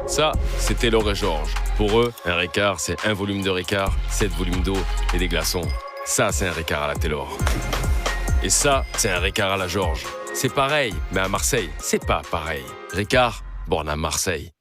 Ça, c'était Laure et Georges. Pour eux, un Ricard, c'est un volume de Ricard, 7 volumes d'eau et des glaçons. Ça, c'est un Ricard à la Taylor. Et ça, c'est un Ricard à la Georges. C'est pareil, mais à Marseille, c'est pas pareil. Ricard, borne à Marseille.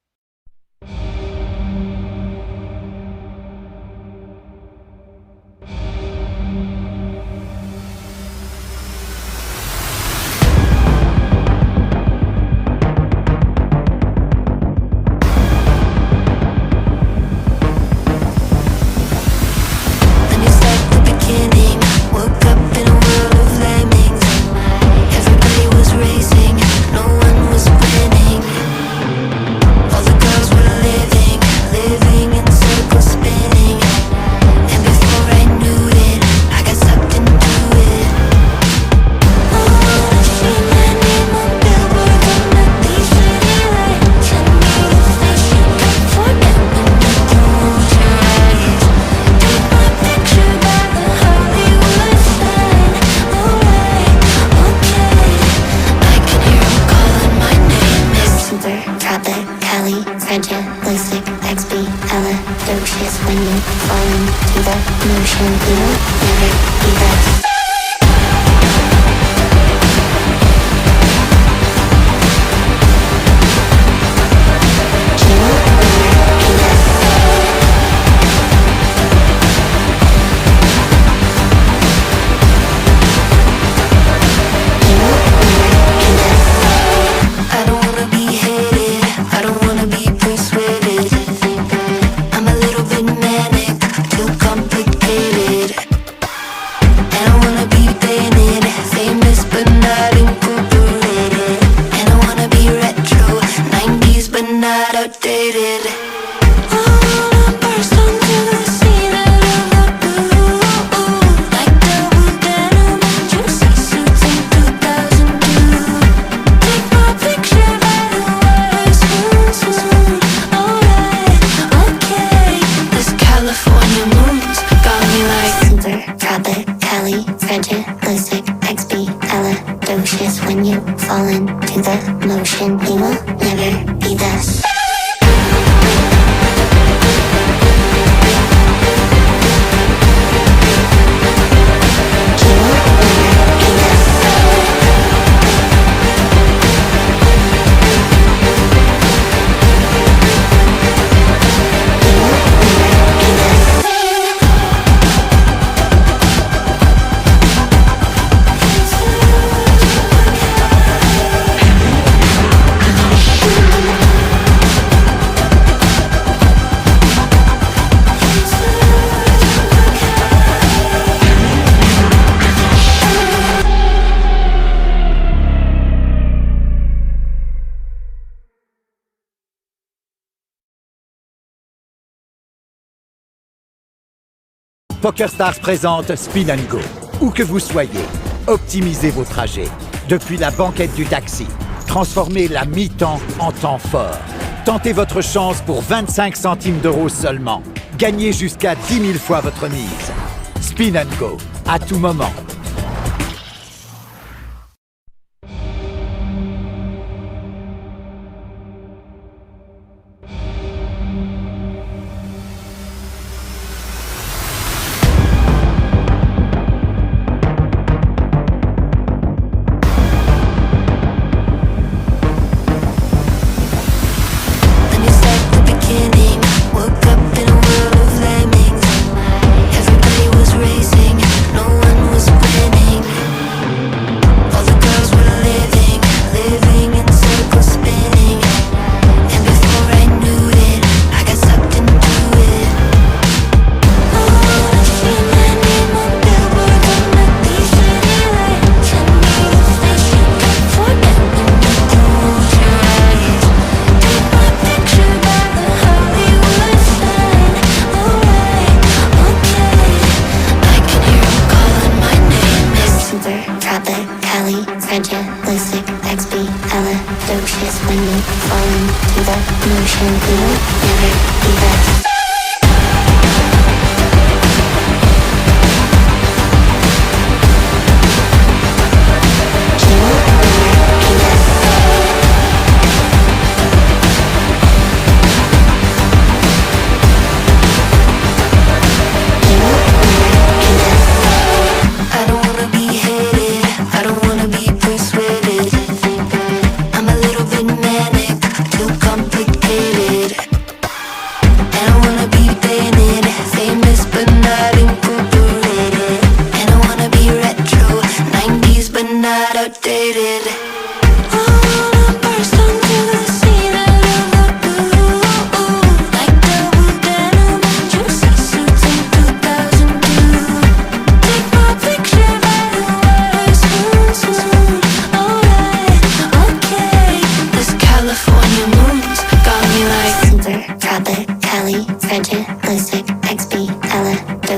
PokerStars présente Spin & Go. Où que vous soyez, optimisez vos trajets. Depuis la banquette du taxi, transformez la mi-temps en temps fort. Tentez votre chance pour 25 centimes d'euros seulement. Gagnez jusqu'à 10 000 fois votre mise. Spin & Go, à tout moment.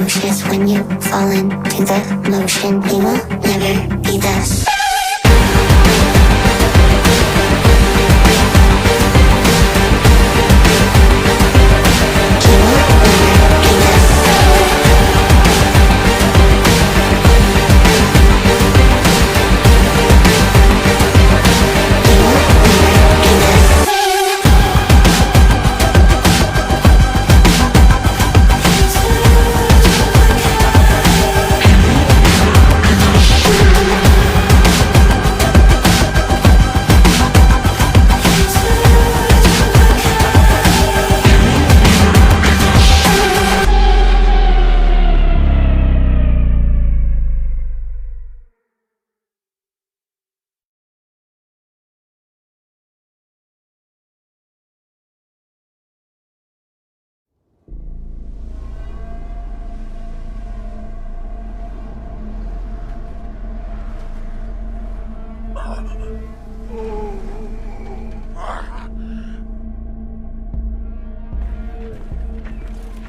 ferocious when you fall into the motion. You will never be this.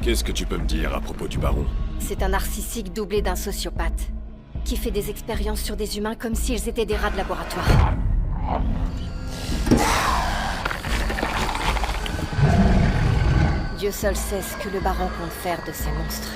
Qu'est-ce que tu peux me dire à propos du baron? C'est un narcissique doublé d'un sociopathe, qui fait des expériences sur des humains comme s'ils étaient des rats de laboratoire. Dieu seul sait ce que le baron compte faire de ces monstres.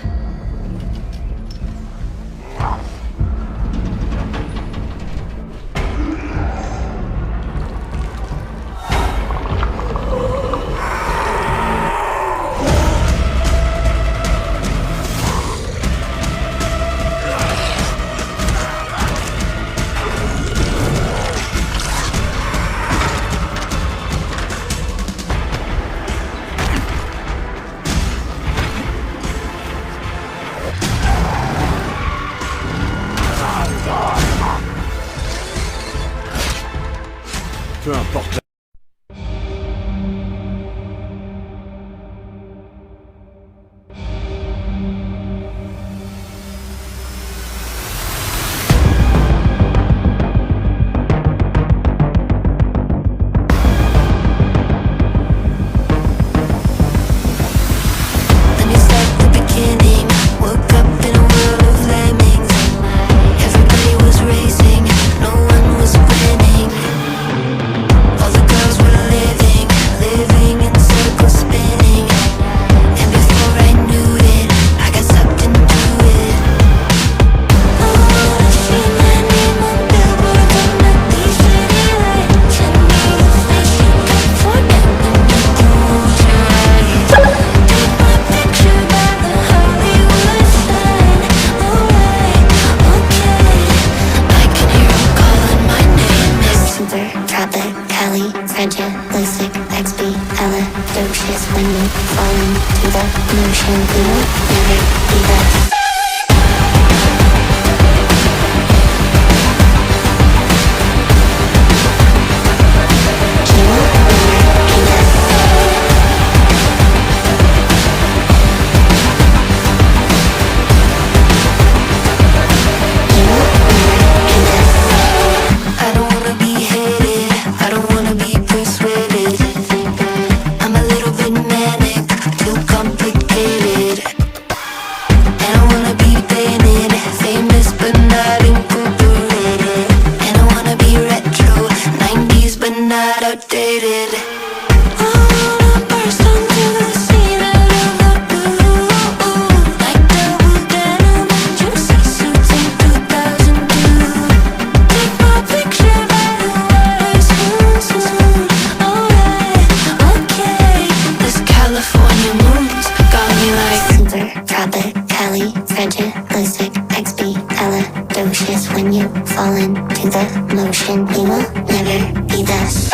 Peu importe. When you fall into the motion, you will never be this. When you fall into the motion, you will never be this.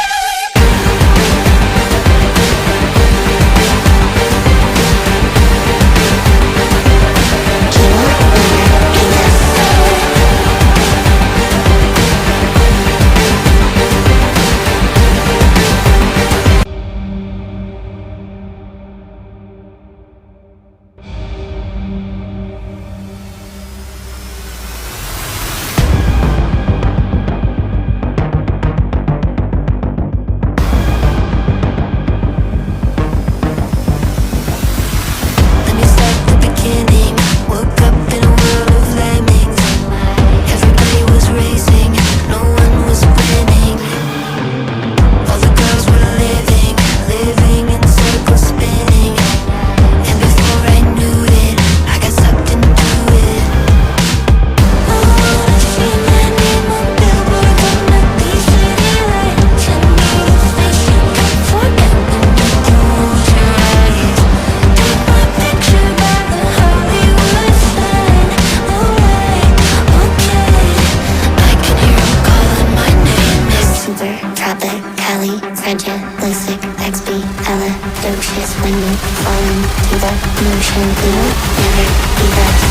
notion we will never be less.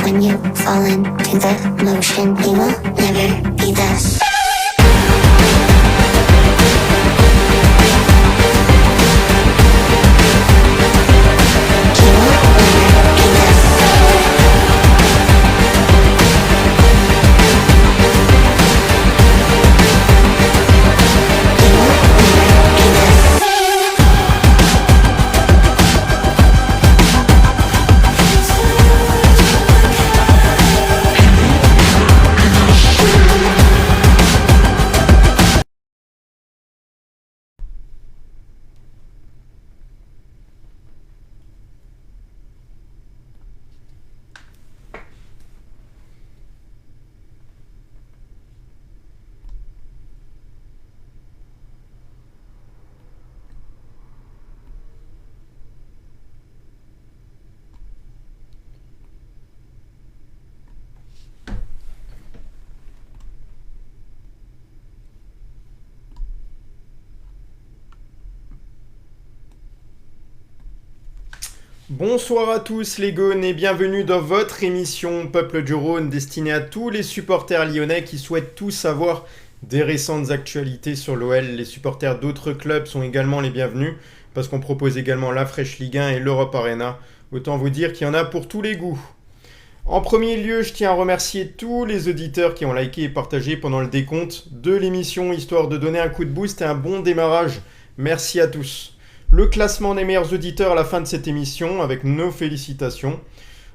When you fall into the motion, we will never be thus. Bonsoir à tous les Gones et bienvenue dans votre émission Peuple du Rhône destinée à tous les supporters lyonnais qui souhaitent tous savoir des récentes actualités sur l'OL. Les supporters d'autres clubs sont également les bienvenus parce qu'on propose également la Fresh Ligue 1 et l'Europe Arena. Autant vous dire qu'il y en a pour tous les goûts. En premier lieu, je tiens à remercier tous les auditeurs qui ont liké et partagé pendant le décompte de l'émission, histoire de donner un coup de boost et un bon démarrage. Merci à tous. Le classement des meilleurs auditeurs à la fin de cette émission, avec nos félicitations.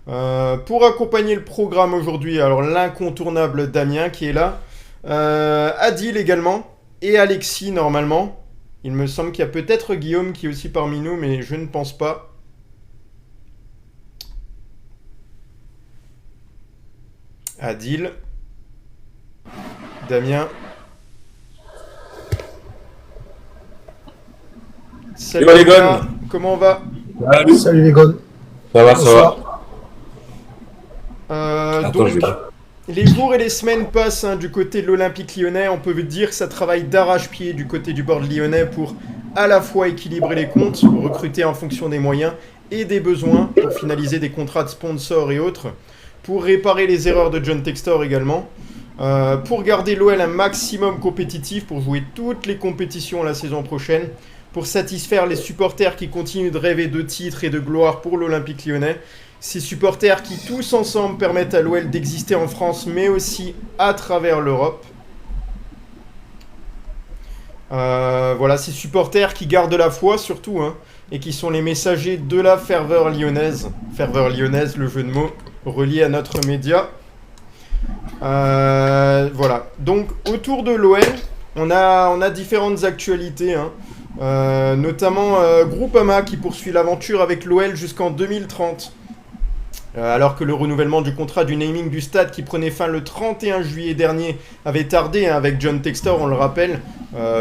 Pour accompagner le programme aujourd'hui, alors l'incontournable Damien qui est là, Adil également, et Alexis normalement. Il me semble qu'il y a peut-être Guillaume qui est aussi parmi nous, mais je ne pense pas. Adil, Damien. Salut les gars, comment on va? Salut les gars. Ça va, ça va. Donc, les jours et les semaines passent du côté de l'Olympique lyonnais. On peut dire que ça travaille d'arrache-pied du côté du board lyonnais pour à la fois équilibrer les comptes, recruter en fonction des moyens et des besoins, pour finaliser des contrats de sponsors et autres, pour réparer les erreurs de John Textor également, pour garder l'OL un maximum compétitif, pour jouer toutes les compétitions la saison prochaine, pour satisfaire les supporters qui continuent de rêver de titres et de gloire pour l'Olympique lyonnais. Ces supporters qui tous ensemble permettent à l'OL d'exister en France, mais aussi à travers l'Europe. Voilà, ces supporters qui gardent la foi surtout, et qui sont les messagers de la ferveur lyonnaise. Ferveur lyonnaise, le jeu de mots relié à notre média. Voilà, donc autour de l'OL, on a différentes actualités, notamment Groupama qui poursuit l'aventure avec l'OL jusqu'en 2030. Alors que le renouvellement du contrat du naming du stade qui prenait fin le 31 juillet dernier avait tardé avec John Textor, on le rappelle,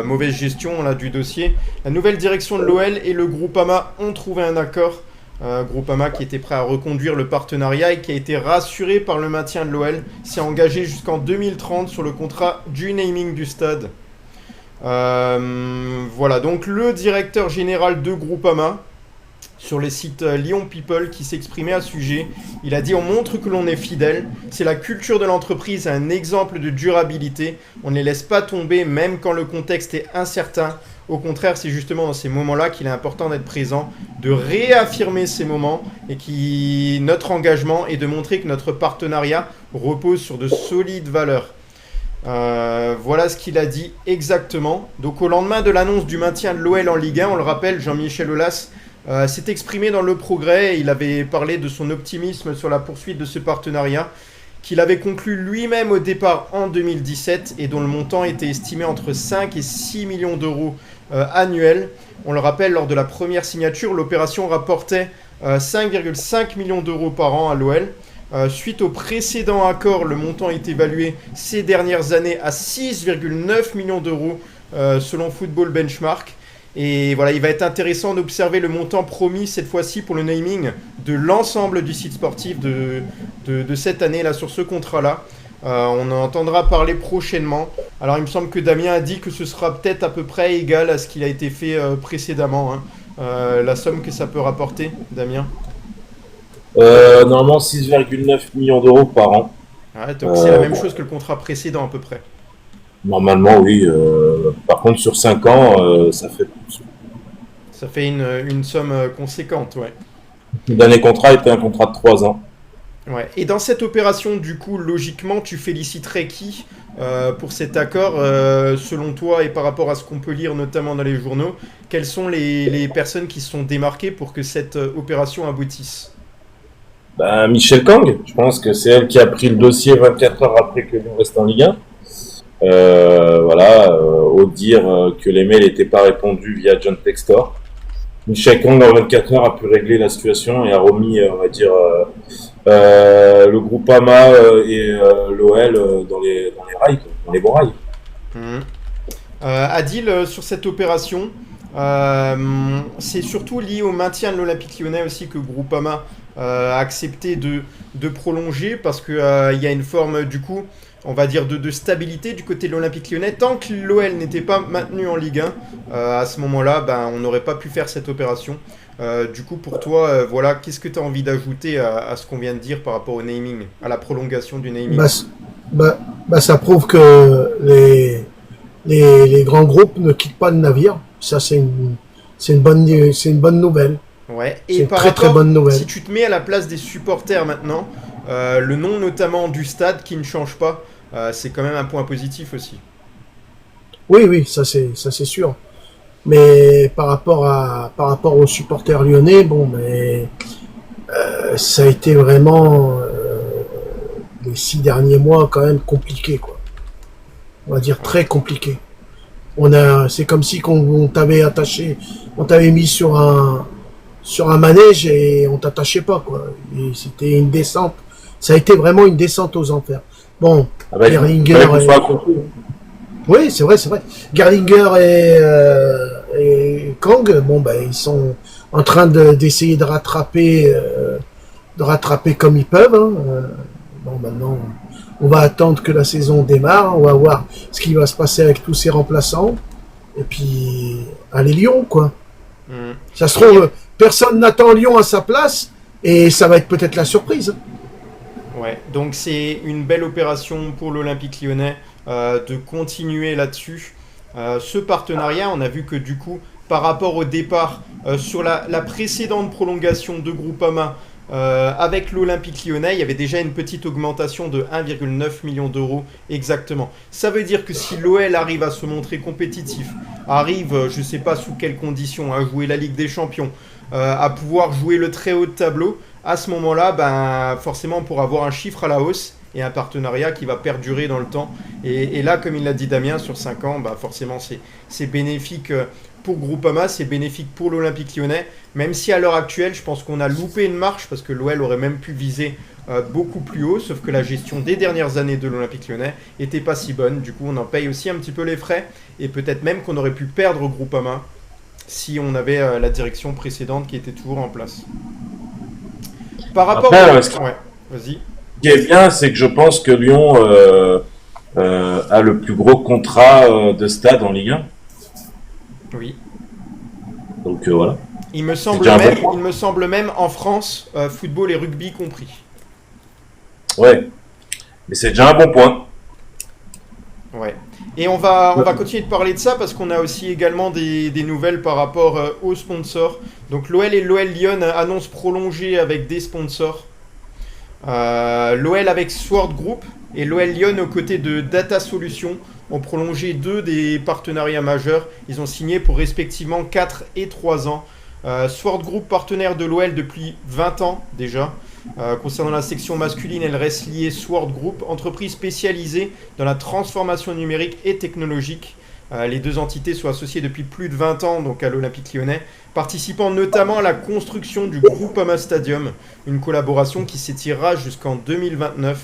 mauvaise gestion là, du dossier. La nouvelle direction de l'OL et le Groupama ont trouvé un accord. Groupama qui était prêt à reconduire le partenariat et qui a été rassuré par le maintien de l'OL, s'est engagé jusqu'en 2030 sur le contrat du naming du stade. Voilà, donc le directeur général de Groupama sur le site Lyon People qui s'exprimait à ce sujet. Il a dit: on montre que l'on est fidèle, c'est la culture de l'entreprise, un exemple de durabilité, on ne les laisse pas tomber même quand le contexte est incertain. Au contraire, c'est justement dans ces moments-là qu'il est important d'être présent, de réaffirmer ces moments et notre engagement est de montrer que notre partenariat repose sur de solides valeurs. Voilà ce qu'il a dit exactement. Donc au lendemain de l'annonce du maintien de l'OL en Ligue 1, on le rappelle, Jean-Michel Aulas s'est exprimé dans Le Progrès. Il avait parlé de son optimisme sur la poursuite de ce partenariat qu'il avait conclu lui-même au départ en 2017 et dont le montant était estimé entre 5 et 6 millions d'euros annuels. On le rappelle, lors de la première signature, l'opération rapportait 5,5 millions d'euros par an à l'OL. Suite au précédent accord, le montant est évalué ces dernières années à 6,9 millions d'euros selon Football Benchmark. Et voilà, il va être intéressant d'observer le montant promis cette fois-ci pour le naming de l'ensemble du site sportif de cette année là sur ce contrat-là. On en entendra parler prochainement. Alors il me semble que Damien a dit que ce sera peut-être à peu près égal à ce qu'il a été fait précédemment. La somme que ça peut rapporter, Damien. Normalement 6,9 millions d'euros par an. Ouais, donc c'est la même chose que le contrat précédent à peu près. Normalement, oui. Par contre, sur 5 ans, ça fait plus. Ça fait une somme conséquente, ouais. Le dernier contrat était un contrat de 3 ans. Ouais. Et dans cette opération, du coup, logiquement, tu féliciterais qui pour cet accord selon toi et par rapport à ce qu'on peut lire notamment dans les journaux? Quelles sont les personnes qui se sont démarquées pour que cette opération aboutisse? Michel Kang, je pense que c'est elle qui a pris le dossier 24 heures après que Lyon reste en Ligue 1. Au dire que les mails n'étaient pas répondus via John Textor. Michel Kang, en 24 heures, a pu régler la situation et a remis, on va dire, le Groupama et l'OL dans les rails, dans les bons rails. Adil, sur cette opération, c'est surtout lié au maintien de l'Olympique Lyonnais aussi que Groupama a accepté de prolonger parce qu'il y a une forme, du coup, on va dire, de stabilité du côté de l'Olympique Lyonnais. Tant que l'OL n'était pas maintenu en Ligue 1, à ce moment-là, on n'aurait pas pu faire cette opération. Du coup, pour toi, voilà, qu'est-ce que tu as envie d'ajouter à ce qu'on vient de dire par rapport au naming, à la prolongation du naming? Ça prouve que les grands groupes ne quittent pas le navire. Ça, c'est une bonne nouvelle. Ouais. C'est Et une par très rapport, très bonne nouvelle. si tu te mets à la place des supporters maintenant, le nom notamment du stade qui ne change pas, c'est quand même un point positif aussi. Oui, ça c'est sûr. Mais par rapport aux supporters lyonnais, ça a été vraiment les 6 derniers mois quand même compliqué, quoi. On va dire très compliqué. C'est comme si on t'avait attaché, on t'avait mis sur un manège et on t'attachait pas, quoi. Et c'était une descente. Ça a été vraiment une descente aux enfers. Bon, Gerlinger oui, c'est vrai. Gerlinger et Kang, ils sont en train d'essayer de rattraper comme ils peuvent. Maintenant, on va attendre que la saison démarre. On va voir ce qui va se passer avec tous ces remplaçants. Et puis, allez Lyon, quoi. Ça se trouve, personne n'attend Lyon à sa place. Et ça va être peut-être la surprise. Ouais, donc c'est une belle opération pour l'Olympique Lyonnais de continuer là-dessus. Ce partenariat, on a vu que du coup, par rapport au départ, sur la précédente prolongation de Groupama avec l'Olympique Lyonnais, il y avait déjà une petite augmentation de 1,9 million d'euros exactement. Ça veut dire que si l'OL arrive à se montrer compétitif, arrive, je ne sais pas sous quelles conditions, à jouer la Ligue des Champions, à pouvoir jouer le très haut de tableau, à ce moment-là, forcément, on pourra avoir un chiffre à la hausse et un partenariat qui va perdurer dans le temps. Et là, comme il l'a dit Damien, sur 5 ans, forcément, c'est bénéfique pour Groupama, c'est bénéfique pour l'Olympique Lyonnais, même si à l'heure actuelle, je pense qu'on a loupé une marche, parce que l'OL aurait même pu viser beaucoup plus haut, sauf que la gestion des dernières années de l'Olympique Lyonnais était pas si bonne. Du coup, on en paye aussi un petit peu les frais, et peut-être même qu'on aurait pu perdre Groupama si on avait la direction précédente qui était toujours en place. Par rapport ouais, vas-y. Ce qui est bien, c'est que je pense que Lyon a le plus gros contrat de stade en Ligue 1. Oui. Donc voilà. Il me semble déjà un même, bon point. il me semble même en France, football et rugby compris. Ouais. Mais c'est déjà un bon point. Ouais. Et on va continuer de parler de ça parce qu'on a aussi également des nouvelles par rapport aux sponsors. Donc l'OL et l'OL Lyon annoncent prolonger avec des sponsors. L'OL avec Sword Group et l'OL Lyon aux côtés de Data Solutions ont prolongé 2 des partenariats majeurs. Ils ont signé pour respectivement 4 et 3 ans. Sword Group, partenaire de l'OL depuis 20 ans déjà. Concernant la section masculine, elle reste liée Sword Group, entreprise spécialisée dans la transformation numérique et technologique. Les 2 entités sont associées depuis plus de 20 ans donc à l'Olympique Lyonnais, participant notamment à la construction du Groupama Stadium, une collaboration qui s'étirera jusqu'en 2029.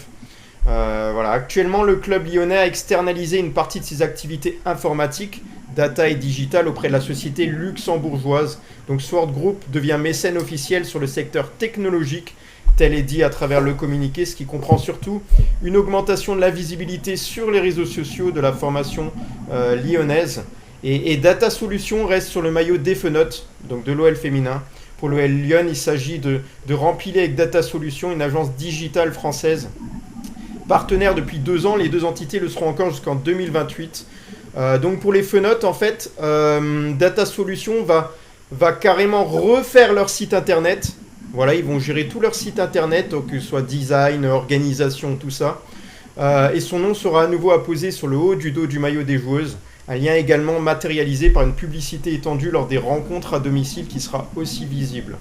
Voilà. Actuellement, le club lyonnais a externalisé une partie de ses activités informatiques, data et digital auprès de la société luxembourgeoise. Donc Sword Group devient mécène officiel sur le secteur technologique, tel est dit à travers le communiqué, ce qui comprend surtout une augmentation de la visibilité sur les réseaux sociaux de la formation lyonnaise. Et Data Solutions reste sur le maillot d'Effenote, donc de l'OL féminin. Pour l'OL Lyon, il s'agit de remplir avec Data Solutions, une agence digitale française. Partenaire depuis 2 ans, les 2 entités le seront encore jusqu'en 2028. Donc pour les Fenotes, en fait, Data Solutions va carrément refaire leur site internet. Voilà, ils vont gérer tout leur site internet, donc que ce soit design, organisation, tout ça. Et son nom sera à nouveau apposé sur le haut du dos du maillot des joueuses. Un lien également matérialisé par une publicité étendue lors des rencontres à domicile qui sera aussi visible.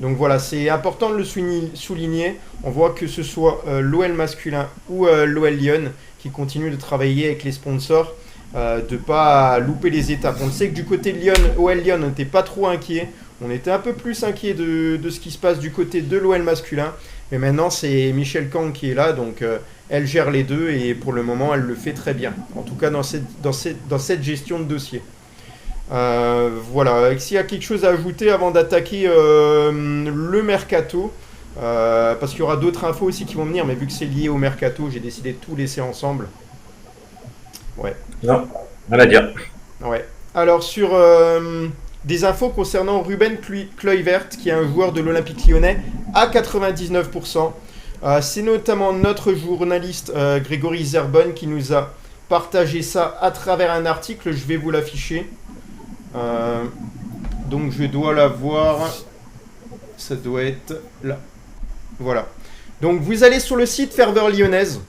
Donc voilà, c'est important de le souligner. On voit que ce soit l'OL masculin ou l'OL Lyon qui continue de travailler avec les sponsors, de ne pas louper les étapes. On sait que du côté de Lyon, OL Lyon, on n'était pas trop inquiet. On était un peu plus inquiet de ce qui se passe du côté de l'OL masculin. Mais maintenant, c'est Michel Kang qui est là, donc elle gère les deux et pour le moment, elle le fait très bien. En tout cas, dans cette gestion de dossier. Voilà, s'il y a quelque chose à ajouter avant d'attaquer le mercato, parce qu'il y aura d'autres infos aussi qui vont venir, mais vu que c'est lié au mercato, j'ai décidé de tout laisser ensemble. Ouais. Non, rien à dire. Ouais. Alors sur des infos concernant Ruben Kluivert, qui est un joueur de l'Olympique Lyonnais, à 99%. C'est notamment notre journaliste Grégory Zerbonne qui nous a partagé ça à travers un article. Je vais vous l'afficher. Donc je dois la voir. Ça doit être là. Voilà. Donc vous allez sur le site Ferveur Lyonnaise.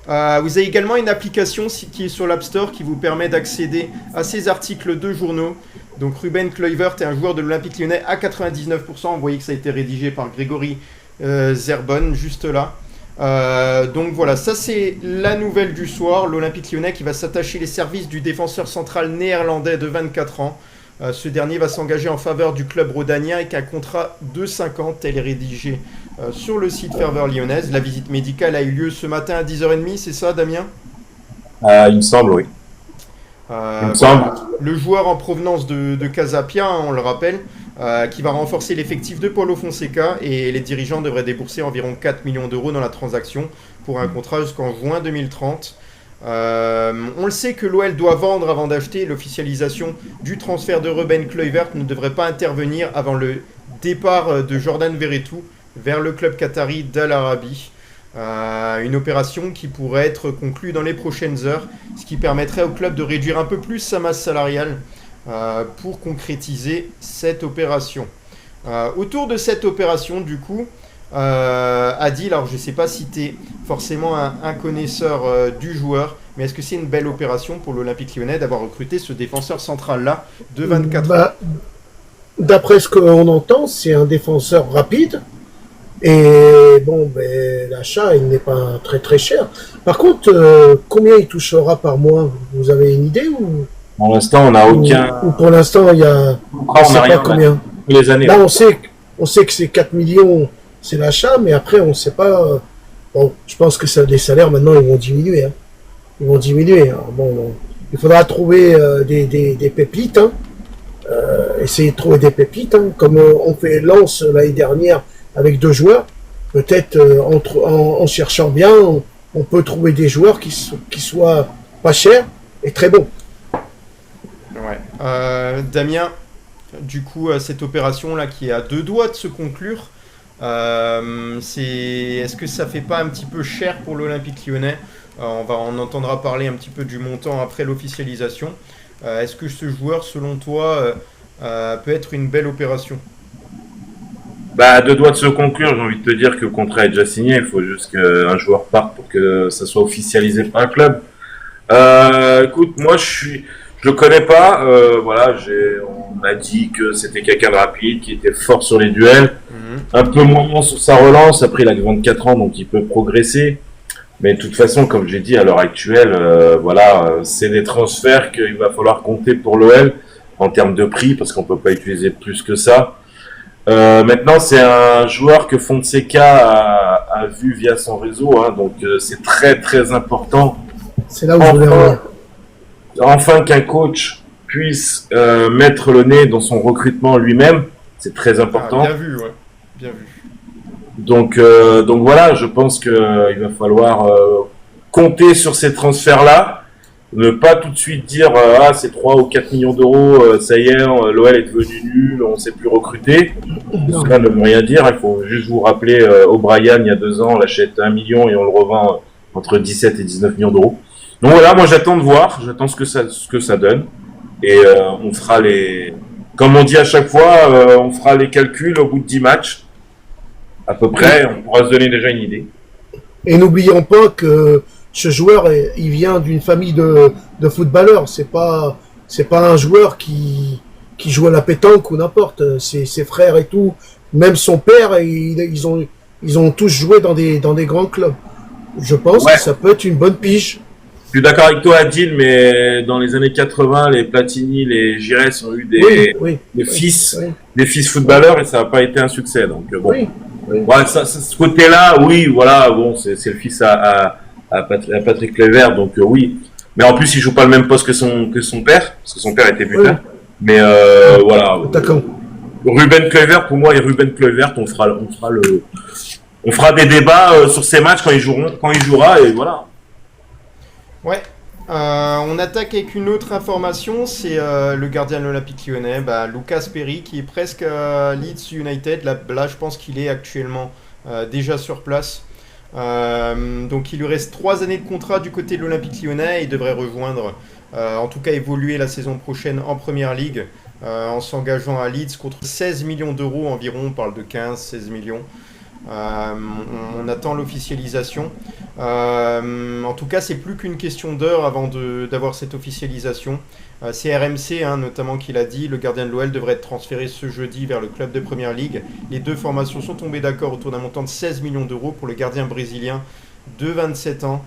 Vous avez également une application qui est sur l'App Store qui vous permet d'accéder à ces articles de journaux. Donc Ruben Kluivert est un joueur de l'Olympique Lyonnais à 99%. Vous voyez que ça a été rédigé par Grégory Zerbonne juste là. Donc voilà, ça c'est la nouvelle du soir. L'Olympique Lyonnais qui va s'attacher les services du défenseur central néerlandais de 24 ans. Ce dernier va s'engager en faveur du club rhodanien avec un contrat de 5 ans, tel est rédigé sur le site Ferveur Lyonnaise. La visite médicale a eu lieu ce matin à 10h30, c'est ça Damien ? Il me semble, oui. Il me semble. Le joueur en provenance de Casapia, on le rappelle, qui va renforcer l'effectif de Paulo Fonseca, et les dirigeants devraient débourser environ 4 millions d'euros dans la transaction pour un contrat jusqu'en juin 2030. On le sait que l'OL doit vendre avant d'acheter. L'officialisation du transfert de Ruben Kluivert ne devrait pas intervenir avant le départ de Jordan Verretou vers le club qatari d'Al Arabi. Une opération qui pourrait être conclue dans les prochaines heures, ce qui permettrait au club de réduire un peu plus sa masse salariale pour concrétiser cette opération. Autour de cette opération, du coup, Adil, alors je ne sais pas si tu es forcément un connaisseur du joueur, mais est-ce que c'est une belle opération pour l'Olympique Lyonnais d'avoir recruté ce défenseur central-là de 24 ans? D'après ce qu'on entend, c'est un défenseur rapide. Et bon, l'achat, il n'est pas très très cher. Par contre, combien il touchera par mois? Vous avez une idée ou... Pour l'instant, on n'a aucun... Ou pour l'instant, il y a... on ne sait pas combien. Les années. Là, on sait que c'est 4 millions, c'est l'achat, mais après, on ne sait pas... Bon, je pense que les salaires, maintenant, ils vont diminuer. Hein. Ils vont diminuer. Hein. Bon, il faudra trouver des pépites. Hein. Essayer de trouver des pépites. Hein. Comme on fait Lens l'année dernière avec 2 joueurs. Peut-être en cherchant bien, on peut trouver des joueurs qui soient pas chers et très bons. Ouais. Damien, du coup cette opération là qui est à 2 doigts de se conclure. Est-ce que ça fait pas un petit peu cher pour l'Olympique Lyonnais? On entendra parler un petit peu du montant après l'officialisation. Est-ce que ce joueur, selon toi, peut être une belle opération? Bah, à 2 doigts de se conclure, j'ai envie de te dire que le contrat est déjà signé. Il faut juste qu'un joueur parte pour que ça soit officialisé par un club. Écoute, moi, je le connais pas. Voilà, on m'a dit que c'était quelqu'un de rapide, qui était fort sur les duels, un peu moyen sur sa relance. Après, il a que 24 ans, donc il peut progresser. Mais de toute façon, comme j'ai dit, à l'heure actuelle, voilà, c'est des transferts qu'il va falloir compter pour l'OL en termes de prix, parce qu'on peut pas utiliser plus que ça. Maintenant, c'est un joueur que Fonseca a vu via son réseau, hein, donc c'est très très important. C'est là où je voulais en venir. Enfin qu'un coach puisse mettre le nez dans son recrutement lui-même, c'est très important. Bien vu, ouais. Bien vu. Donc voilà, je pense qu'il va falloir compter sur ces transferts-là, ne pas tout de suite dire c'est 3 ou 4 millions d'euros, ça y est, l'OL est devenu nul, on ne sait plus recruter. Cela ne veut rien dire, il faut juste vous rappeler O'Brien, il y a 2 ans, on l'achète 1 million et on le revend entre 17 et 19 millions d'euros. Donc voilà, moi j'attends de voir, j'attends ce que ça donne. Et on fera comme on dit à chaque fois, on fera les calculs au bout de 10 matchs. À peu près, on pourra se donner déjà une idée. Et n'oublions pas que ce joueur, il vient d'une famille de footballeurs. C'est pas un joueur qui joue à la pétanque ou n'importe. Ses frères et tout, même son père, ils ont tous joué dans des grands clubs. Je pense que ça peut être une bonne pige. Je suis d'accord avec toi, Adil, mais dans les années 80, les Platini, les Giresse ont eu des fils footballeurs et ça n'a pas été un succès. Donc bon. Ouais, ce côté-là, oui, voilà, bon, c'est le fils à Patrick Kluivert, donc oui. Mais en plus, il joue pas le même poste que son père, parce que son père était buteur. Oui. Mais voilà. Ruben Kluivert, pour moi, et Ruben Kluivert, on fera des débats sur ces matchs quand il jouera, et voilà. Ouais. On attaque avec une autre information, c'est le gardien de l'Olympique Lyonnais, Lucas Perry, qui est presque Leeds United. Là, je pense qu'il est actuellement déjà sur place. Donc il lui reste 3 années de contrat du côté de l'Olympique Lyonnais et il devrait rejoindre, en tout cas évoluer la saison prochaine en Première Ligue, en s'engageant à Leeds contre 16 millions d'euros environ, on parle de 15-16 millions. On attend l'officialisation. En tout cas, c'est plus qu'une question d'heure avant d'avoir cette officialisation. C'est RMC notamment qui l'a dit. Le gardien de l'OL devrait être transféré ce jeudi vers le club de Première Ligue. Les 2 formations sont tombées d'accord autour d'un montant de 16 millions d'euros pour le gardien brésilien de 27 ans.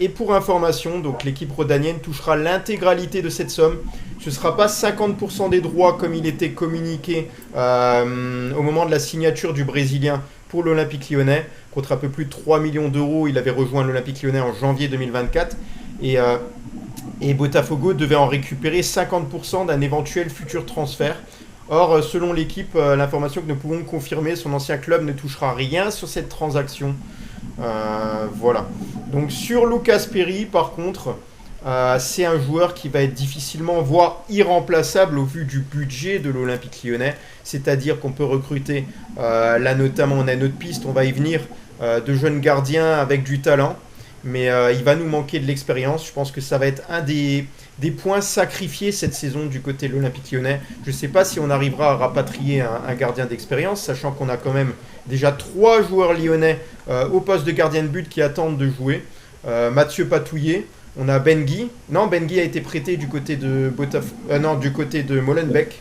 Et pour information, donc l'équipe rhodanienne touchera l'intégralité de cette somme. Ce ne sera pas 50% des droits comme il était communiqué au moment de la signature du Brésilien pour l'Olympique Lyonnais. Contre un peu plus de 3 millions d'euros, il avait rejoint l'Olympique Lyonnais en janvier 2024. Et Botafogo devait en récupérer 50% d'un éventuel futur transfert. Or, selon l'équipe, l'information que nous pouvons confirmer, son ancien club ne touchera rien sur cette transaction. Voilà. Donc sur Lucas Perry, par contre, c'est un joueur qui va être difficilement, voire irremplaçable au vu du budget de l'Olympique Lyonnais. C'est-à-dire qu'on peut recruter, là notamment on a notre piste, on va y venir, de jeunes gardiens avec du talent. Mais il va nous manquer de l'expérience. Je pense que ça va être un des points sacrifiés cette saison du côté de l'Olympique Lyonnais. Je ne sais pas si on arrivera à rapatrier un gardien d'expérience, sachant qu'on a quand même déjà 3 joueurs lyonnais au poste de gardien de but qui attendent de jouer. Mathieu Patouillet, on a Benguy. Non, Benguy a été prêté du côté de du côté de Molenbeek.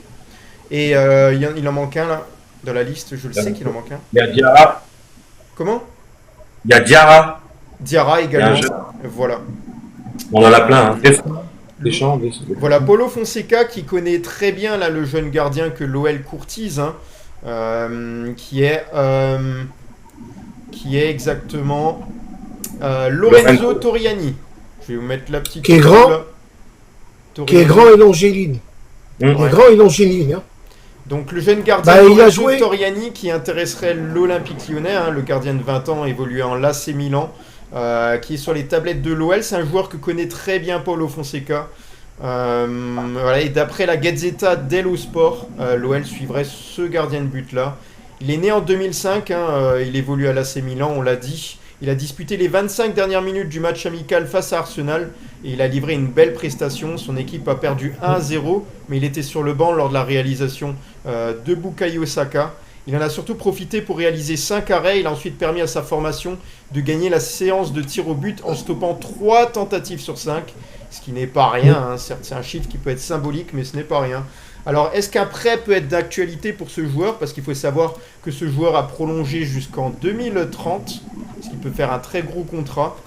Et il en manque un là, dans la liste, je le sais qu'il en manque un. Il y a Diarra. Comment ? Il y a Diarra. Diarra également. Voilà. On en a plein. Deschamps. Voilà, Paulo Fonseca qui connaît très bien là le jeune gardien que l'OL courtise, qui est exactement Lorenzo Toriani. Je vais vous mettre la petite. Qui est grand. Qui est grand et longiligne. Il est grand et longiligne. Donc le jeune gardien Lorenzo Toriani qui intéresserait l'Olympique Lyonnais, le gardien de 20 ans évolué en l'AC Milan. Qui est sur les tablettes de l'OL. C'est un joueur que connaît très bien Paulo Fonseca. Voilà, et d'après la Gazzetta dello Sport, l'OL suivrait ce gardien de but-là. Il est né en 2005, il évolue à l'AC Milan, on l'a dit. Il a disputé les 25 dernières minutes du match amical face à Arsenal et il a livré une belle prestation. Son équipe a perdu 1-0, mais il était sur le banc lors de la réalisation de Bukayo Saka. Il en a surtout profité pour réaliser 5 arrêts. Il a ensuite permis à sa formation de gagner la séance de tir au but en stoppant 3 tentatives sur 5, ce qui n'est pas rien. Certes, c'est un chiffre qui peut être symbolique, mais ce n'est pas rien. Alors, est-ce qu'un prêt peut être d'actualité pour ce joueur? Parce qu'il faut savoir que ce joueur a prolongé jusqu'en 2030, ce qui peut faire un très gros contrat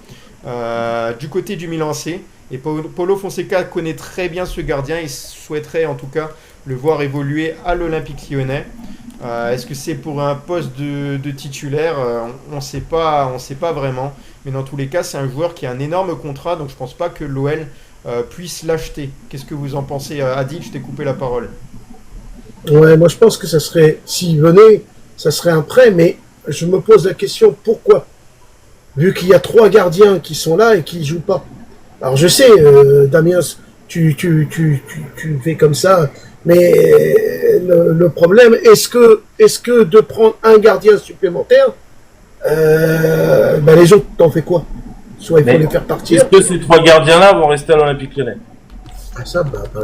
du côté du Milan AC. Et Paulo Fonseca connaît très bien ce gardien. Il souhaiterait en tout cas le voir évoluer à l'Olympique Lyonnais. Est-ce que c'est pour un poste de titulaire? On ne sait pas vraiment. Mais dans tous les cas, c'est un joueur qui a un énorme contrat, donc je ne pense pas que l'OL puisse l'acheter. Qu'est-ce que vous en pensez, Adil? Je t'ai coupé la parole. Ouais, moi je pense que ça serait, s'il venait, ça serait un prêt, mais je me pose la question, pourquoi? Vu qu'il y a 3 gardiens qui sont là et qui ne jouent pas. Alors je sais, Damien, tu fais comme ça, mais le problème, est-ce que de prendre un gardien supplémentaire, les autres, t'en fais quoi? Soit il faut les faire partir. Est-ce que ces 3 gardiens-là vont rester à l'Olympique Lyonnais? Ah ça,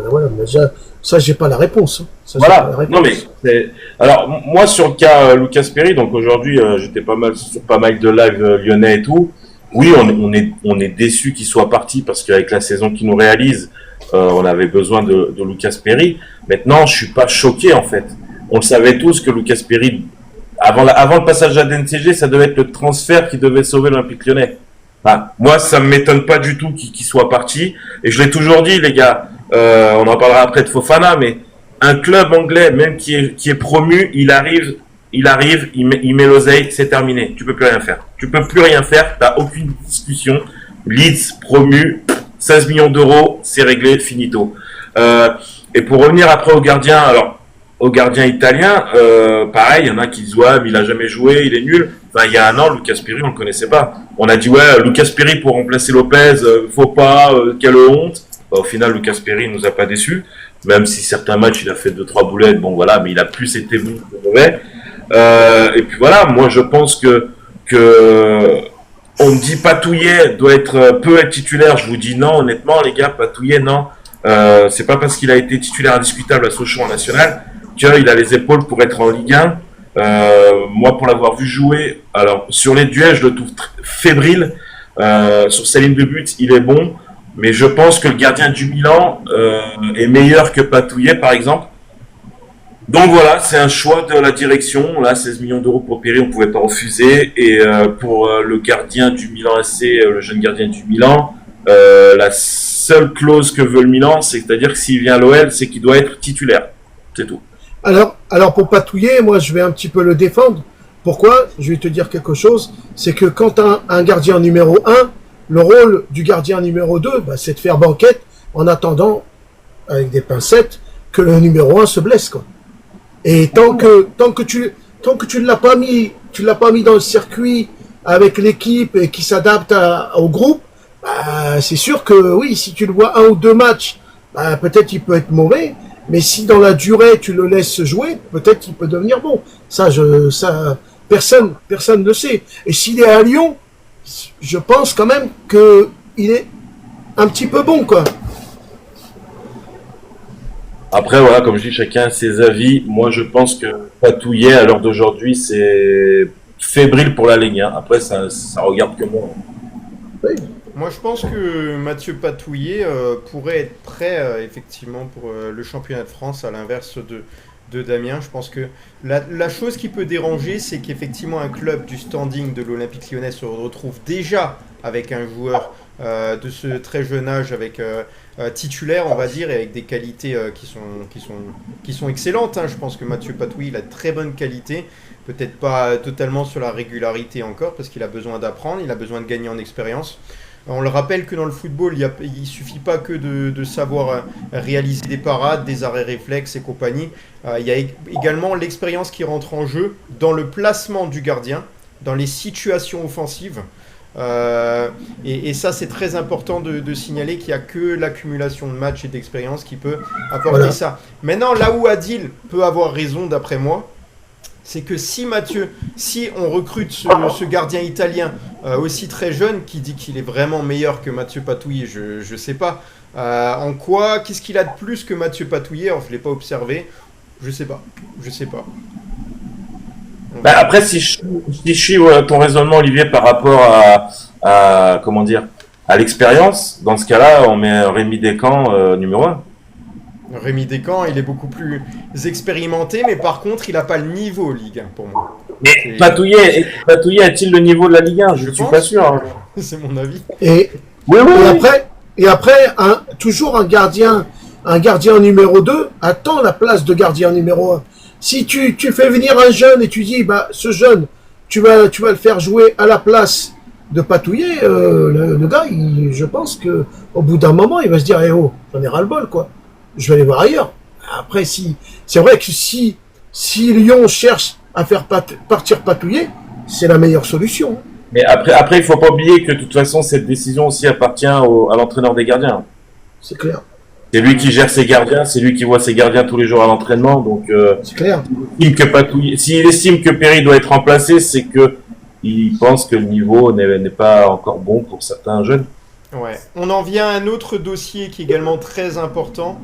voilà, déjà, ça j'ai pas la réponse. Ça, voilà. Non mais alors moi sur le cas Lucas Perry, donc aujourd'hui j'étais sur pas mal de live lyonnais et tout. Oui, on est déçu qu'il soit parti parce qu'avec la saison qu'il nous réalise, on avait besoin de Lucas Perry. Maintenant, je suis pas choqué en fait. On le savait tous que Lucas Perry, avant le passage à DNCG, ça devait être le transfert qui devait sauver l'Olympique Lyonnais. Enfin, moi, ça me m'étonne pas du tout qu'il soit parti. Et je l'ai toujours dit, les gars. On en parlera après de Fofana, mais un club anglais, même qui est promu, il arrive, il met l'oseille, c'est terminé. Tu peux plus rien faire. T'as aucune discussion. Leeds promu, 16 millions d'euros, c'est réglé, finito. Et pour revenir après au gardien, au gardien italien, pareil, il y en a qui disent ouais, mais il a jamais joué, il est nul. Enfin, il y a un an, Lucas Perry, on le connaissait pas. On a dit ouais, Lucas Perry pour remplacer Lopez, faut pas, quelle honte. Au final, Lucas Perry nous a pas déçus, même si certains matchs il a fait 2-3 boulettes, bon voilà, mais il a plus été bon que mauvais. Et puis voilà, moi je pense que on me dit Patouillet peut être titulaire. Je vous dis non, honnêtement les gars, Patouillet non. C'est pas parce qu'il a été titulaire indiscutable à Sochaux en national qu'il a les épaules pour être en Ligue 1. Moi, pour l'avoir vu jouer, alors sur les duels, je le trouve fébrile. Sur sa ligne de but, il est bon, mais je pense que le gardien du Milan est meilleur que Patouillet, par exemple. Donc voilà, c'est un choix de la direction. Là, 16 millions d'euros pour Perry, on ne pouvait pas refuser. Et pour le gardien du Milan AC, le jeune gardien du Milan, la seule clause que veut le Milan, c'est-à-dire que s'il vient à l'OL, c'est qu'il doit être titulaire. C'est tout. Alors pour Patouillet, moi je vais un petit peu le défendre. Pourquoi? Je vais te dire quelque chose. C'est que quand tu as un gardien numéro 1, le rôle du gardien numéro 2, c'est de faire banquette en attendant, avec des pincettes, que le numéro 1 se blesse, quoi. Et tant que tu ne l'as pas mis dans le circuit avec l'équipe et qui s'adapte au groupe, c'est sûr que oui, si tu le vois 1 ou 2 matchs, peut-être il peut être mauvais. Mais si dans la durée tu le laisses jouer, peut-être qu'il peut devenir bon. Ça, personne ne le sait. Et s'il est à Lyon, je pense quand même que il est un petit peu bon, quoi. Après, voilà, comme je dis, chacun a ses avis. Moi, je pense que Patouillet, à l'heure d'aujourd'hui, c'est fébrile pour la Ligue 1. Après, ça regarde que moi. Oui. Moi, je pense que Mathieu Patouillet pourrait être prêt, effectivement, pour le championnat de France, à l'inverse de Damien. Je pense que la chose qui peut déranger, c'est qu'effectivement, un club du standing de l'Olympique Lyonnais se retrouve déjà avec un joueur de ce très jeune âge, avec titulaire, on va dire, et avec des qualités qui sont excellentes. Je pense que Mathieu Patouillet, il a de très bonnes qualités. Peut-être pas totalement sur la régularité encore, parce qu'il a besoin d'apprendre, il a besoin de gagner en expérience. On le rappelle que dans le football, il suffit pas que de savoir réaliser des parades, des arrêts réflexes et compagnie. Il y a également l'expérience qui rentre en jeu dans le placement du gardien, dans les situations offensives. Et ça, c'est très important de signaler qu'il n'y a que l'accumulation de matchs et d'expérience qui peut apporter ça. Maintenant, là où Adil peut avoir raison, d'après moi, c'est que si on recrute ce gardien italien aussi très jeune, qui dit qu'il est vraiment meilleur que Mathieu Patouillet, je sais pas. Qu'est-ce qu'il a de plus que Mathieu Patouillet? Alors, je ne l'ai pas observé. Je sais pas. Après, si je suis ton raisonnement, Olivier, par rapport à comment dire, à l'expérience, dans ce cas-là, on met Rémi Descamps numéro 1. Rémi Descamps, il est beaucoup plus expérimenté, mais par contre, il n'a pas le niveau Ligue 1 pour moi. Mais Patouillet a-t-il le niveau de la Ligue 1? Je suis pas sûr. Hein. C'est mon avis. Et après, toujours un gardien numéro 2 attend la place de gardien numéro 1. Si tu fais venir un jeune et tu dis, ce jeune, tu vas le faire jouer à la place de Patouillet, le gars, je pense que au bout d'un moment, il va se dire, j'en ai ras-le-bol, quoi. Je vais aller voir ailleurs. Après, c'est vrai que si Lyon cherche à faire partir Patouillet, c'est la meilleure solution. Mais après, il faut pas oublier que de toute façon, cette décision aussi appartient à l'entraîneur des gardiens. C'est clair. C'est lui qui gère ses gardiens, c'est lui qui voit ses gardiens tous les jours à l'entraînement, donc c'est clair. S'il estime que Perry doit être remplacé, c'est que il pense que le niveau n'est pas encore bon pour certains jeunes. Ouais. On en vient à un autre dossier qui est également très important.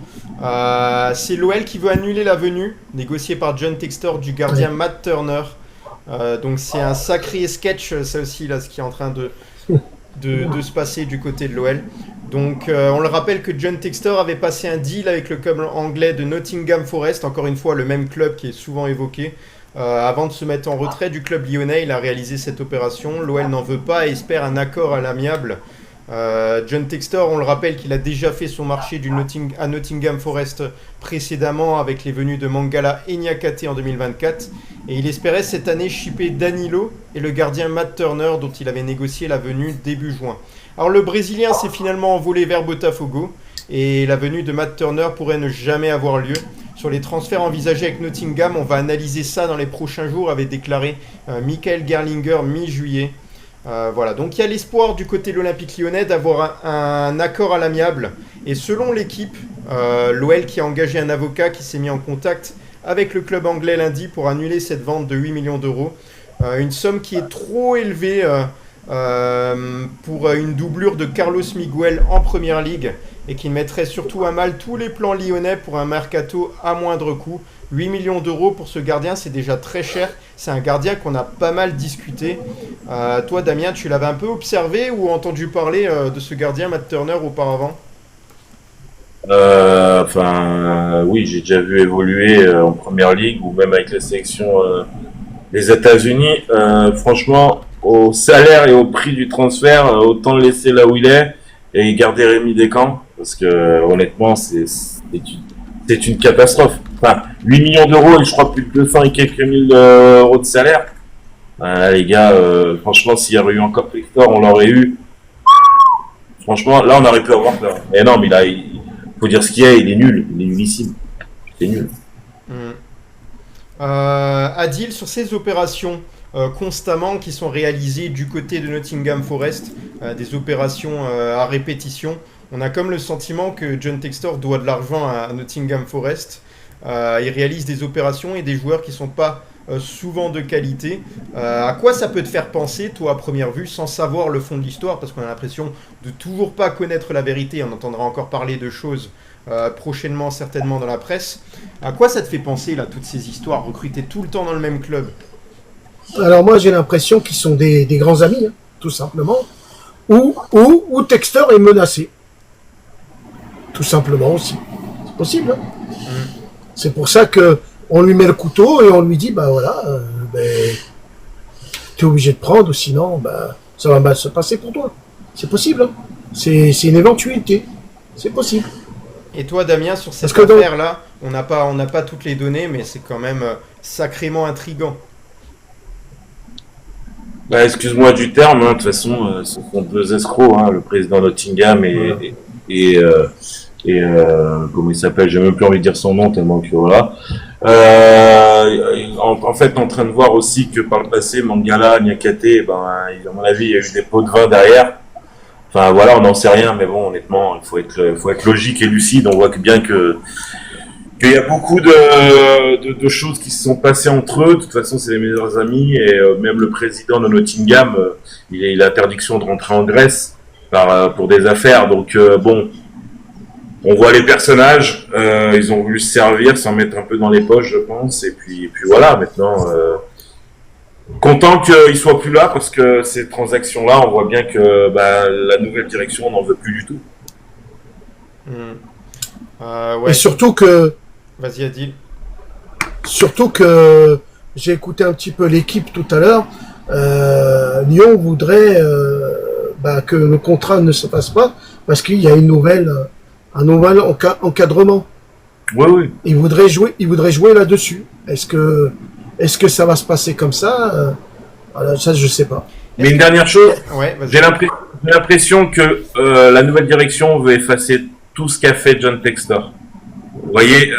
C'est l'OL qui veut annuler la venue, négociée par John Textor, du gardien Matt Turner. Donc c'est un sacré sketch, ça aussi, là, ce qui est en train de se passer du côté de l'OL. Donc on le rappelle que John Textor avait passé un deal avec le club anglais de Nottingham Forest, encore une fois le même club qui est souvent évoqué. Avant de se mettre en retrait du club lyonnais, il a réalisé cette opération. L'OL n'en veut pas et espère un accord à l'amiable. John Textor, on le rappelle qu'il a déjà fait son marché à Nottingham Forest précédemment avec les venues de Mangala et Niakate en 2024, et il espérait cette année shipper Danilo et le gardien Matt Turner dont il avait négocié la venue début juin. Alors le Brésilien s'est finalement envolé vers Botafogo et la venue de Matt Turner pourrait ne jamais avoir lieu. Sur les transferts envisagés avec Nottingham, on va analyser ça dans les prochains jours, avait déclaré Michael Gerlinger mi-juillet. Voilà, donc il y a l'espoir du côté de l'Olympique Lyonnais d'avoir un accord à l'amiable. Et selon l'équipe, l'OL qui a engagé un avocat qui s'est mis en contact avec le club anglais lundi pour annuler cette vente de 8 millions d'euros. Une somme qui est trop élevée pour une doublure de Carlos Miguel en Première Ligue et qui mettrait surtout à mal tous les plans lyonnais pour un mercato à moindre coût. 8 millions d'euros pour ce gardien, c'est déjà très cher. C'est un gardien qu'on a pas mal discuté. Toi, Damien, tu l'avais un peu observé ou entendu parler de ce gardien, Matt Turner, auparavant? Oui, j'ai déjà vu évoluer en Première Ligue ou même avec la sélection des États-Unis. Franchement, au salaire et au prix du transfert, autant le laisser là où il est et garder Rémi Descamps, parce que honnêtement, c'est une catastrophe. Enfin, 8 millions d'euros et je crois plus de 200 et quelques mille euros de salaire. Les gars, franchement, s'il y avait eu encore Textor, on l'aurait eu. Franchement, là, on aurait pu avoir peur. Mais non, mais là, il faut dire ce qu'il y a, il est nul. Il est nullissime. C'est nul. Adil, sur ces opérations constamment qui sont réalisées du côté de Nottingham Forest, des opérations à répétition, on a comme le sentiment que John Textor doit de l'argent à Nottingham Forest. Il réalise des opérations et des joueurs qui ne sont pas souvent de qualité. À quoi ça peut te faire penser, toi, à première vue, sans savoir le fond de l'histoire, parce qu'on a l'impression de toujours pas connaître la vérité. On entendra encore parler de choses prochainement, certainement, dans la presse. À quoi ça te fait penser, là, toutes ces histoires recrutées tout le temps dans le même club? Alors moi, j'ai l'impression qu'ils sont des grands amis, hein, tout simplement. Ou Textor est menacé. Tout simplement aussi. C'est possible, hein. C'est pour ça que on lui met le couteau et on lui dit, t'es obligé de prendre, sinon, ça va mal se passer pour toi. C'est possible, hein. C'est une éventualité. C'est possible. Et toi, Damien, sur cette affaire-là, on n'a pas toutes les données, mais c'est quand même sacrément intriguant. Excuse-moi du terme, hein, de toute façon, ce sont deux escrocs, hein, le président Nottingham et comment il s'appelle, j'ai même plus envie de dire son nom tellement que voilà. En fait, en train de voir aussi que par le passé, Mangala, Niakate, à mon avis, il y a eu des pots de vin derrière. Enfin voilà, on n'en sait rien, mais bon, honnêtement, il faut être logique et lucide. On voit que bien qu'il y a beaucoup de choses qui se sont passées entre eux. De toute façon, c'est les meilleurs amis, et même le président de Nottingham, il a l'interdiction de rentrer en Grèce pour des affaires. Donc bon, on voit les personnages, ils ont voulu se servir, s'en mettre un peu dans les poches, je pense, et puis voilà. Maintenant, content qu'ils soient plus là, parce que ces transactions-là, on voit bien que la nouvelle direction n'en veut plus du tout. Ouais. Et surtout que Vas-y, Adil. Surtout que j'ai écouté un petit peu l'équipe tout à l'heure. Lyon voudrait que le contrat ne se fasse pas parce qu'il y a un nouvel encadrement. Oui. Il voudrait jouer là-dessus. Est-ce que ça va se passer comme ça? Voilà, ça, je sais pas. Mais une dernière chose, Ouais, vas-y. j'ai l'impression que la nouvelle direction veut effacer tout ce qu'a fait John Textor. Vous voyez,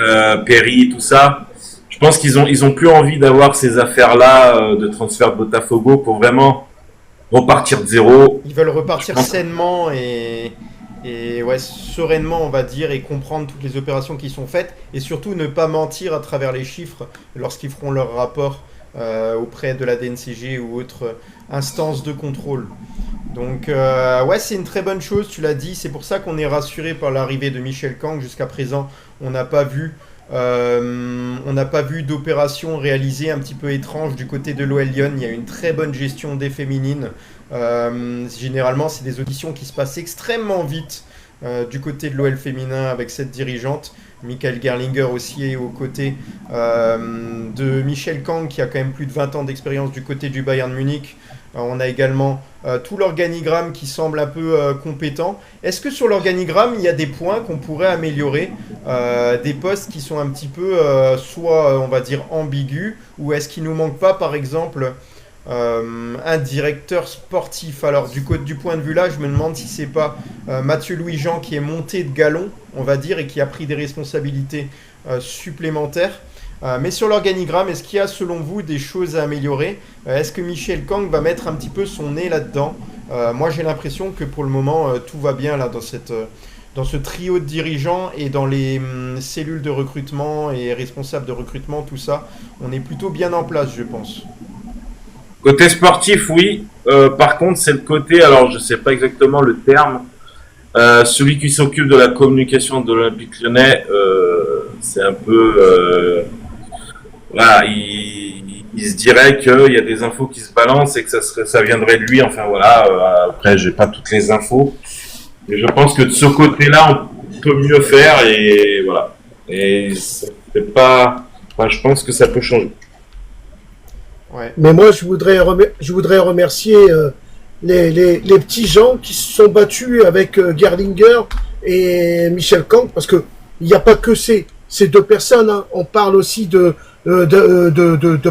Perry, tout ça. Je pense qu'ils ont plus envie d'avoir ces affaires-là de transfert de Botafogo pour vraiment repartir de zéro. Ils veulent repartir sainement et ouais, sereinement, on va dire, et comprendre toutes les opérations qui sont faites, et surtout ne pas mentir à travers les chiffres lorsqu'ils feront leur rapport auprès de la DNCG ou autre instance de contrôle. Donc ouais, c'est une très bonne chose, tu l'as dit, c'est pour ça qu'on est rassuré par l'arrivée de Michel Kang. Jusqu'à présent, on n'a pas vu d'opération réalisée un petit peu étrange du côté de l'OL Lyon. Il y a une très bonne gestion des féminines. Généralement, c'est des auditions qui se passent extrêmement vite du côté de l'OL féminin avec cette dirigeante. Michael Gerlinger aussi est aux côtés de Michel Kang, qui a quand même plus de 20 ans d'expérience du côté du Bayern Munich. On a également tout l'organigramme qui semble un peu compétent. Est-ce que sur l'organigramme, il y a des points qu'on pourrait améliorer, des postes qui sont un petit peu soit, on va dire, ambigus, ou est-ce qu'il nous manque pas, par exemple, un directeur sportif? Alors, du point de vue là, je me demande si c'est pas Mathieu Louis-Jean qui est monté de galon, on va dire, et qui a pris des responsabilités supplémentaires. Mais sur l'organigramme, est-ce qu'il y a selon vous des choses à améliorer? Est-ce que Michel Kang va mettre un petit peu son nez là-dedans? Moi j'ai l'impression que pour le moment tout va bien là dans ce trio de dirigeants et dans les cellules de recrutement et responsables de recrutement, tout ça, on est plutôt bien en place, je pense. Côté sportif, oui. Par contre, c'est le côté, alors je sais pas exactement le terme, celui qui s'occupe de la communication de l'Olympique Lyonnais, c'est un peu... voilà, il se dirait qu'il y a des infos qui se balancent et que ça viendrait de lui. Enfin voilà, après j'ai pas toutes les infos. Mais je pense que de ce côté-là, on peut mieux faire et voilà. Et c'est pas... Enfin, je pense que ça peut changer. Ouais. Mais moi, je voudrais remercier les petits gens qui se sont battus avec Gerlinger et Michel Kang, parce que il n'y a pas que ces deux personnes. Hein. On parle aussi de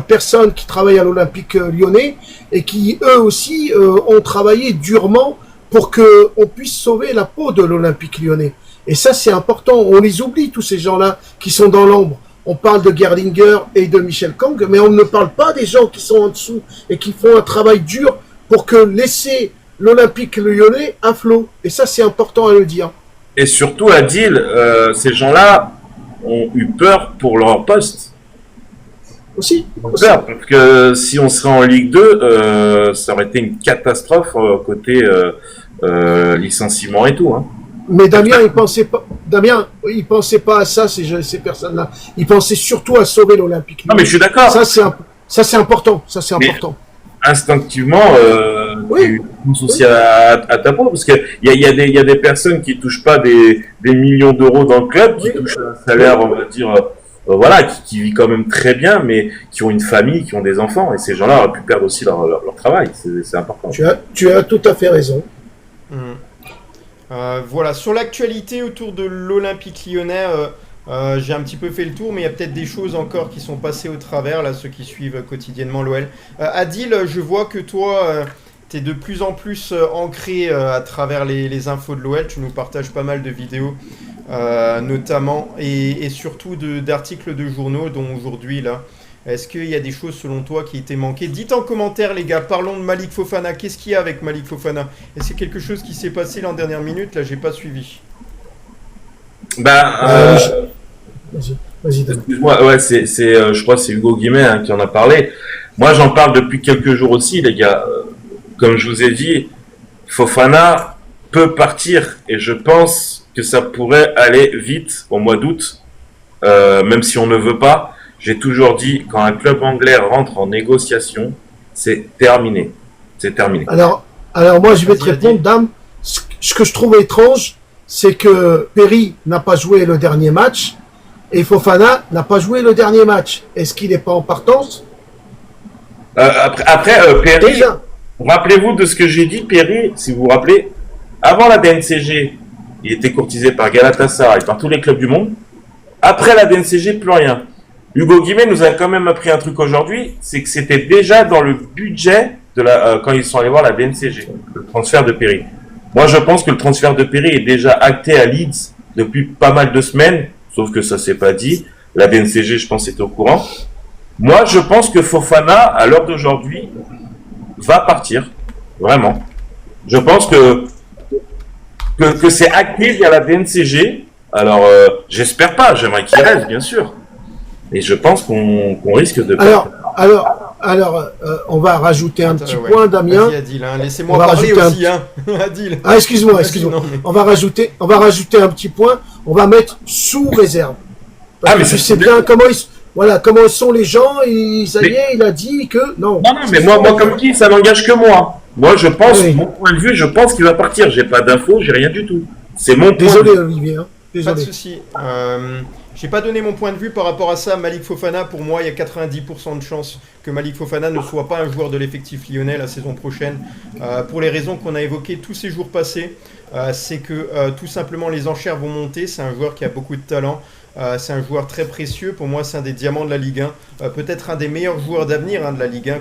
personnes qui travaillent à l'Olympique Lyonnais et qui, eux aussi, ont travaillé durement pour qu'on puisse sauver la peau de l'Olympique Lyonnais. Et ça, c'est important. On les oublie, tous ces gens-là qui sont dans l'ombre. On parle de Gerlinger et de Michel Kang, mais on ne parle pas des gens qui sont en dessous et qui font un travail dur pour laisser l'Olympique Lyonnais à flot. Et ça, c'est important à le dire. Et surtout, Adil, ces gens-là ont eu peur pour leur poste. Aussi. Peur, parce que si on serait en Ligue 2, ça aurait été une catastrophe côté licenciement et tout. Hein. Mais Damien, il pensait pas à ça, ces personnes-là. Il pensait surtout à sauver l'Olympique. Non, mais je suis d'accord. Ça, c'est important. Ça, c'est important. Instinctivement, tu penses aussi à ta peau, parce qu'il y a des personnes qui touchent pas des millions d'euros dans le club, qui touchent un salaire, on va dire, voilà, qui vit quand même très bien, mais qui ont une famille, qui ont des enfants, et ces gens-là auraient pu perdre aussi leur travail. C'est important. Tu as tout à fait raison. Voilà, sur l'actualité autour de l'Olympique Lyonnais, j'ai un petit peu fait le tour, mais il y a peut-être des choses encore qui sont passées au travers, là, ceux qui suivent quotidiennement l'OL. Adil, je vois que toi, tu es de plus en plus ancré à travers les infos de l'OL. Tu nous partages pas mal de vidéos notamment, et surtout d'articles de journaux, dont aujourd'hui, là. Est-ce qu'il y a des choses, selon toi, qui étaient manquées? Dites en commentaire, les gars, parlons de Malik Fofana. Qu'est-ce qu'il y a avec Malik Fofana? Est-ce qu'il y a quelque chose qui s'est passé là en dernière minute? Là, j'ai pas suivi. Vas-y, Dan. Excuse-moi, ouais, je crois que c'est Hugo Guimet qui en a parlé. Moi, j'en parle depuis quelques jours aussi, les gars. Comme je vous ai dit, Fofana peut partir et je pense que ça pourrait aller vite au mois d'août, même si on ne veut pas. J'ai toujours dit, quand un club anglais rentre en négociation, c'est terminé. C'est terminé. Alors moi, je vais te répondre, Dame. Ce que je trouve étrange, c'est que Perry n'a pas joué le dernier match et Fofana n'a pas joué le dernier match. Est-ce qu'il n'est pas en partance? Après, Perry, Déjà. rappelez-vous de ce que j'ai dit, Perry, si vous vous rappelez, avant la DNCG, il était courtisé par Galatasaray, par tous les clubs du monde. Après la DNCG, plus rien. Hugo Guimet nous a quand même appris un truc aujourd'hui, c'est que c'était déjà dans le budget de quand ils sont allés voir la DNCG, le transfert de Perry. Moi, je pense que le transfert de Perry est déjà acté à Leeds depuis pas mal de semaines, sauf que ça s'est pas dit. La DNCG, je pense, était au courant. Moi, je pense que Fofana, à l'heure d'aujourd'hui, va partir. Vraiment. Je pense que c'est acté via la DNCG. Alors, j'espère pas, j'aimerais qu'il reste, bien sûr. Et je pense qu'on risque de... Alors, on va rajouter un petit point, Damien. Vas-y, Adil, hein. Laissez-moi parler aussi, Adil. Ah, excuse-moi. Mais... On va rajouter un petit point. On va mettre sous réserve. Parce que je sais bien comment sont les gens. Et ça y est, il a dit que non. Non, mais moi, comme dit, ça n'engage que moi. Moi, je pense, mon point de vue, je pense qu'il va partir. J'ai pas d'infos, j'ai rien du tout. C'est mon point de vue. Désolé, Olivier. Désolé. Pas de souci. J'ai pas donné mon point de vue par rapport à ça. Malik Fofana, pour moi, il y a 90% de chances que Malik Fofana ne soit pas un joueur de l'effectif lyonnais la saison prochaine. Pour les raisons qu'on a évoquées tous ces jours passés, c'est que tout simplement les enchères vont monter. C'est un joueur qui a beaucoup de talent. C'est un joueur très précieux. Pour moi, c'est un des diamants de la Ligue 1. Peut-être un des meilleurs joueurs d'avenir de la Ligue 1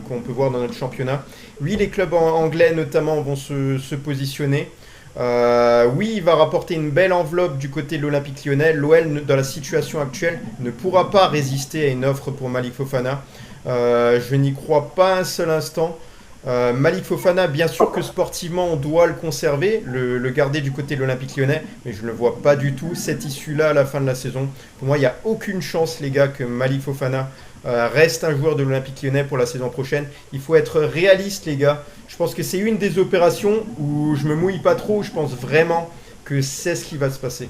qu'on peut voir dans notre championnat. Oui, les clubs anglais notamment vont se positionner. Oui, il va rapporter une belle enveloppe du côté de l'Olympique Lyonnais. L'OL, dans la situation actuelle, ne pourra pas résister à une offre pour Malik Fofana. Je n'y crois pas un seul instant. Malik Fofana, bien sûr que sportivement, on doit le conserver, le garder du côté de l'Olympique Lyonnais, mais je ne le vois pas du tout, cette issue-là, à la fin de la saison. Pour moi, il n'y a aucune chance, les gars, que Malik Fofana reste un joueur de l'Olympique Lyonnais pour la saison prochaine. Il faut être réaliste, les gars. Je pense que c'est une des opérations où je me mouille pas trop. Je pense vraiment que c'est ce qui va se passer.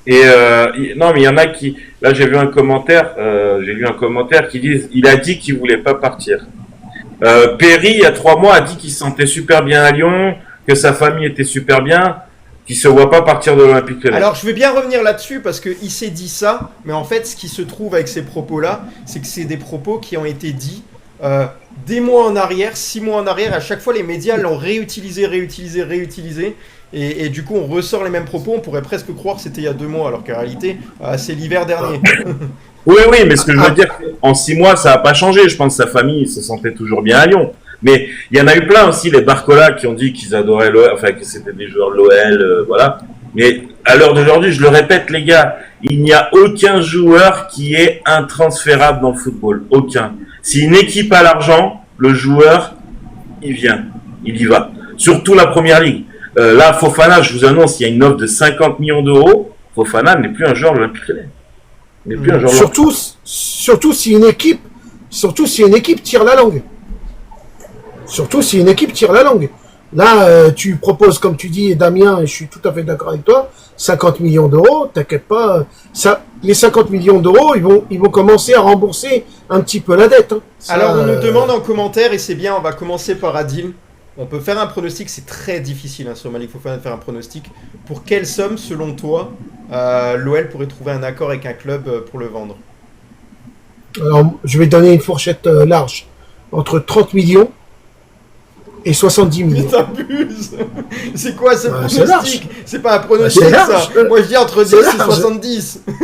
Et non, mais il y en a qui... Là, j'ai lu un commentaire qui dit il a dit qu'il voulait pas partir. Perry, il y a 3 mois, a dit qu'il se sentait super bien à Lyon, que sa famille était super bien, qu'il se voit pas partir de l'Olympique Lyonnais. Alors, je vais bien revenir là-dessus parce qu'il s'est dit ça, mais en fait, ce qui se trouve avec ces propos-là, c'est que c'est des propos qui ont été dits des mois en arrière, 6 mois en arrière. À chaque fois, les médias l'ont réutilisé. Et du coup, on ressort les mêmes propos. On pourrait presque croire que c'était il y a 2 mois, alors qu'en réalité, c'est l'hiver dernier. Oui, mais ce que je veux dire, en 6 mois, ça n'a pas changé. Je pense que sa famille se sentait toujours bien à Lyon. Mais il y en a eu plein aussi, les Barcola, qui ont dit qu'ils adoraient l'OL, enfin que c'était des joueurs de l'OL, voilà. Mais à l'heure d'aujourd'hui, je le répète, les gars, il n'y a aucun joueur qui est intransférable dans le football. Aucun. Si une équipe a l'argent, le joueur, il vient, il y va. Surtout la première ligue. Là, Fofana, je vous annonce, il y a une offre de 50 millions d'euros. Fofana n'est plus un joueur de l'Olympique Lyonnais. Il n'est plus un joueur. Surtout si une équipe tire la langue. Là, tu proposes, comme tu dis, Damien, et je suis tout à fait d'accord avec toi, 50 millions d'euros, t'inquiète pas, les 50 millions d'euros, ils vont commencer à rembourser un petit peu la dette. Hein. Alors, on nous demande en commentaire, et c'est bien, on va commencer par Adil. On peut faire un pronostic, c'est très difficile sur Malik Fofana de faire un pronostic. Pour quelle somme, selon toi, l'OL pourrait trouver un accord avec un club pour le vendre? Alors, je vais donner une fourchette large, entre 30 millions et 70 millions. Mais t'abuses. C'est quoi ce pronostic? C'est pas un pronostic, ça. Moi, je dis entre 10 et 70. Non,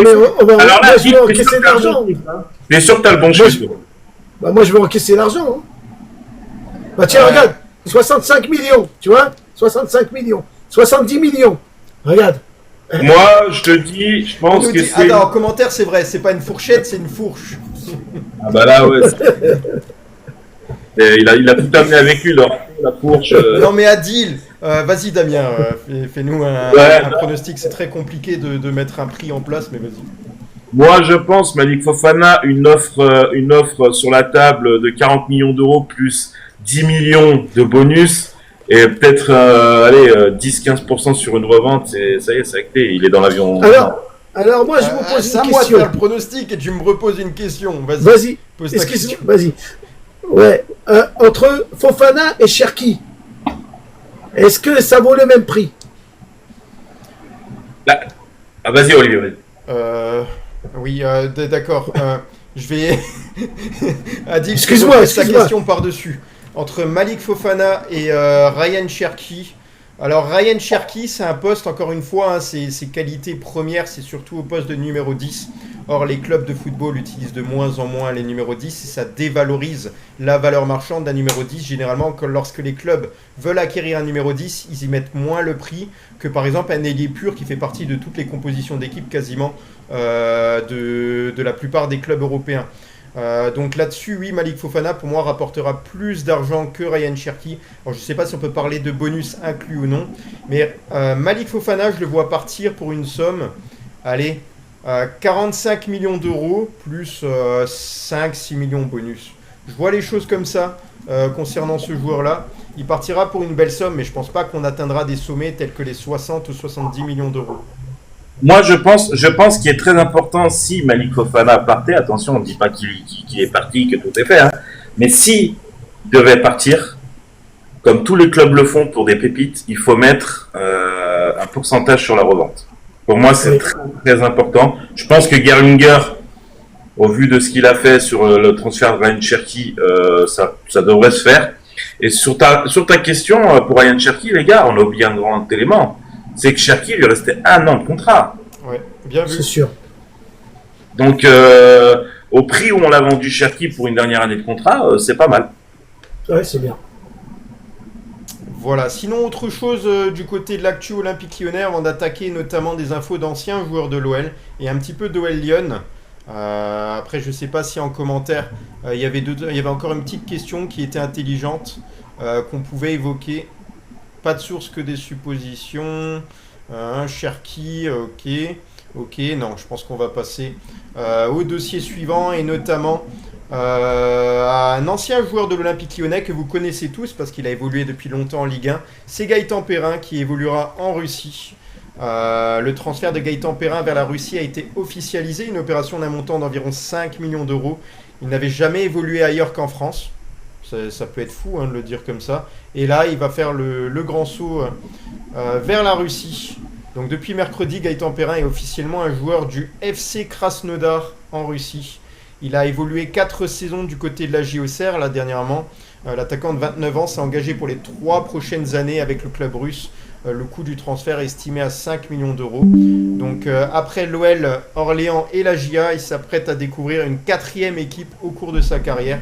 mais alors là, je vais encaisser de l'argent. Bien sûr que t'as le bon chiffre. Moi, je vais encaisser l'argent. Hein. Bah tiens, regarde, 65 millions, tu vois, 65 millions. 70 millions. Regarde. Moi, je te dis, je pense que c'est... Attends, en commentaire, c'est vrai, c'est pas une fourchette, c'est une fourche. Ah bah là, ouais. Et il a tout amené avec lui, la fourche. Non mais Adil, vas-y Damien, fais-nous un pronostic, c'est très compliqué de mettre un prix en place, mais vas-y. Moi, je pense, Malik Fofana, une offre sur la table de 40 millions d'euros plus 10 millions de bonus et peut-être 10-15% sur une revente, ça y est, c'est acté, il est dans l'avion. Alors moi, je vous pose c'est une à moi de question. faire le pronostic et tu me reposes une question. Vas-y. Pose ta Excuse-moi, question. vas-y. Ouais. Entre Fofana et Cherki, est-ce que ça vaut le même prix? Là. Ah, vas-y, Olivier, vas-y. Oui, d'accord. Je vais... Adil, Excuse-moi. sa question par-dessus. Entre Malik Fofana et Ryan Cherki. Alors, Ryan Cherki, c'est un poste, encore une fois, hein, ses qualités premières, c'est surtout au poste de numéro 10. Or, les clubs de football utilisent de moins en moins les numéros 10 et ça dévalorise la valeur marchande d'un numéro 10. Généralement, lorsque les clubs veulent acquérir un numéro 10, ils y mettent moins le prix que, par exemple, un ailier pur qui fait partie de toutes les compositions d'équipe quasiment de la plupart des clubs européens. Donc là-dessus, oui, Malik Fofana, pour moi, rapportera plus d'argent que Ryan Cherki. Alors, je ne sais pas si on peut parler de bonus inclus ou non, mais Malik Fofana, je le vois partir pour une somme, allez, 45 millions d'euros, plus 5-6 millions bonus. Je vois les choses comme ça concernant ce joueur-là. Il partira pour une belle somme, mais je ne pense pas qu'on atteindra des sommets tels que les 60 ou 70 millions d'euros. Moi, je pense qu'il est très important si Malik Fofana partait. Attention, on ne dit pas qu'il est parti, que tout est fait. Hein. Mais s'il devait partir, comme tous les clubs le font pour des pépites, il faut mettre un pourcentage sur la revente. Pour moi, c'est très, très important. Je pense que Gerlinger, au vu de ce qu'il a fait sur le transfert de Ryan Cherki, ça devrait se faire. Et sur ta question, pour Ryan Cherki, les gars, on a oublié un grand élément. C'est que Cherki lui restait 1 an de contrat. Ouais, bien vu. C'est sûr. Donc, au prix où on l'a vendu Cherki pour une dernière année de contrat, c'est pas mal. Ouais, c'est bien. Voilà, sinon autre chose du côté de l'actu olympique lyonnais avant d'attaquer notamment des infos d'anciens joueurs de l'OL et un petit peu d'OL Lyon. Après, je sais pas si en commentaire il y avait encore une petite question qui était intelligente qu'on pouvait évoquer. Pas de source que des suppositions. Cherki, ok, non, je pense qu'on va passer au dossier suivant et notamment à un ancien joueur de l'Olympique lyonnais que vous connaissez tous parce qu'il a évolué depuis longtemps en Ligue 1. C'est Gaëtan Perrin qui évoluera en Russie. Le transfert de Gaëtan Perrin vers la Russie a été officialisé, une opération d'un montant d'environ 5 millions d'euros. Il n'avait jamais évolué ailleurs qu'en France. Ça peut être fou de le dire comme ça. Et là, il va faire le grand saut vers la Russie. Donc depuis mercredi, Gaëtan Perrin est officiellement un joueur du FC Krasnodar en Russie. Il a évolué 4 saisons du côté de la JOCR, là dernièrement. L'attaquant de 29 ans s'est engagé pour les 3 prochaines années avec le club russe. Le coût du transfert est estimé à 5 millions d'euros. Donc après l'OL, Orléans et la JA, il s'apprête à découvrir une 4e équipe au cours de sa carrière.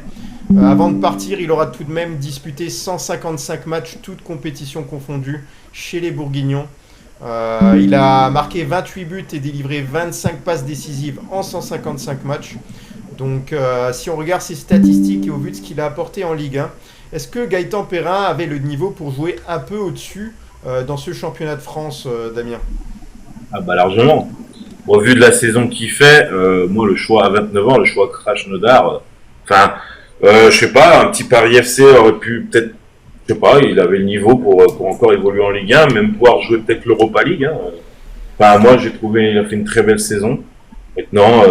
Avant de partir, il aura tout de même disputé 155 matchs, toutes compétitions confondues, chez les Bourguignons. Il a marqué 28 buts et délivré 25 passes décisives en 155 matchs. Donc si on regarde ses statistiques et au vu de ce qu'il a apporté en Ligue 1, est-ce que Gaëtan Perrin avait le niveau pour jouer un peu au-dessus dans ce championnat de France, Damien? Ah bah largement. Au vu de la saison qu'il fait, moi le choix à 29 ans, le choix Krasnodar, je sais pas, un petit Paris FC aurait pu peut-être, je sais pas, il avait le niveau pour encore évoluer en Ligue 1, même pouvoir jouer peut-être l'Europa League. Hein. Moi j'ai trouvé, il a fait une très belle saison. Maintenant,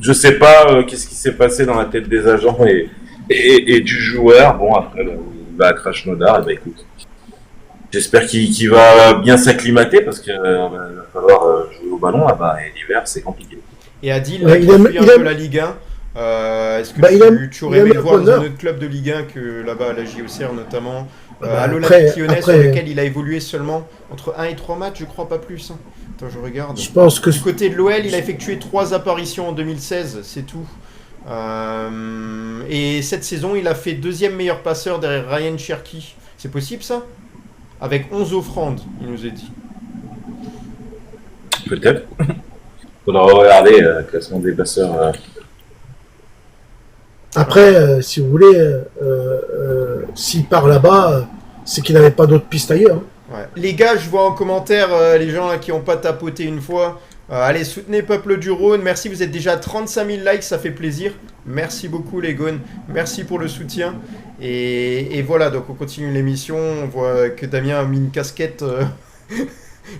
je sais pas qu'est-ce qui s'est passé dans la tête des agents et du joueur. Bon, après, il va à Krasnodar, et bah écoute, j'espère qu'il va bien s'acclimater parce qu'il va falloir jouer au ballon là-bas et l'hiver c'est compliqué. Et Adil, il un peu la Ligue 1. Est-ce que tu aurais aimé le voir dans un autre club de Ligue 1 que là-bas à la JOCR notamment, à l'Olympique lyonnais sur lequel il a évolué seulement entre 1 et 3 matchs, je crois, pas plus. Attends, je regarde. Je pense que du côté de l'OL, il a effectué 3 apparitions en 2016, c'est tout. Et cette saison, il a fait 2e meilleur passeur derrière Ryan Cherki. C'est possible ça? avec 11 offrandes, il nous est dit. Peut-être. Faudra regarder le classement des passeurs. Après, si vous voulez, s'il part là-bas, c'est qu'il n'avait pas d'autres pistes ailleurs. Ouais. Les gars, je vois en commentaire les gens là, qui n'ont pas tapoté une fois. Allez, soutenez Peuple du Rhône. Merci, vous êtes déjà 35 000 likes, ça fait plaisir. Merci beaucoup les gones. Merci pour le soutien. Et voilà, donc on continue l'émission. On voit que Damien a mis une casquette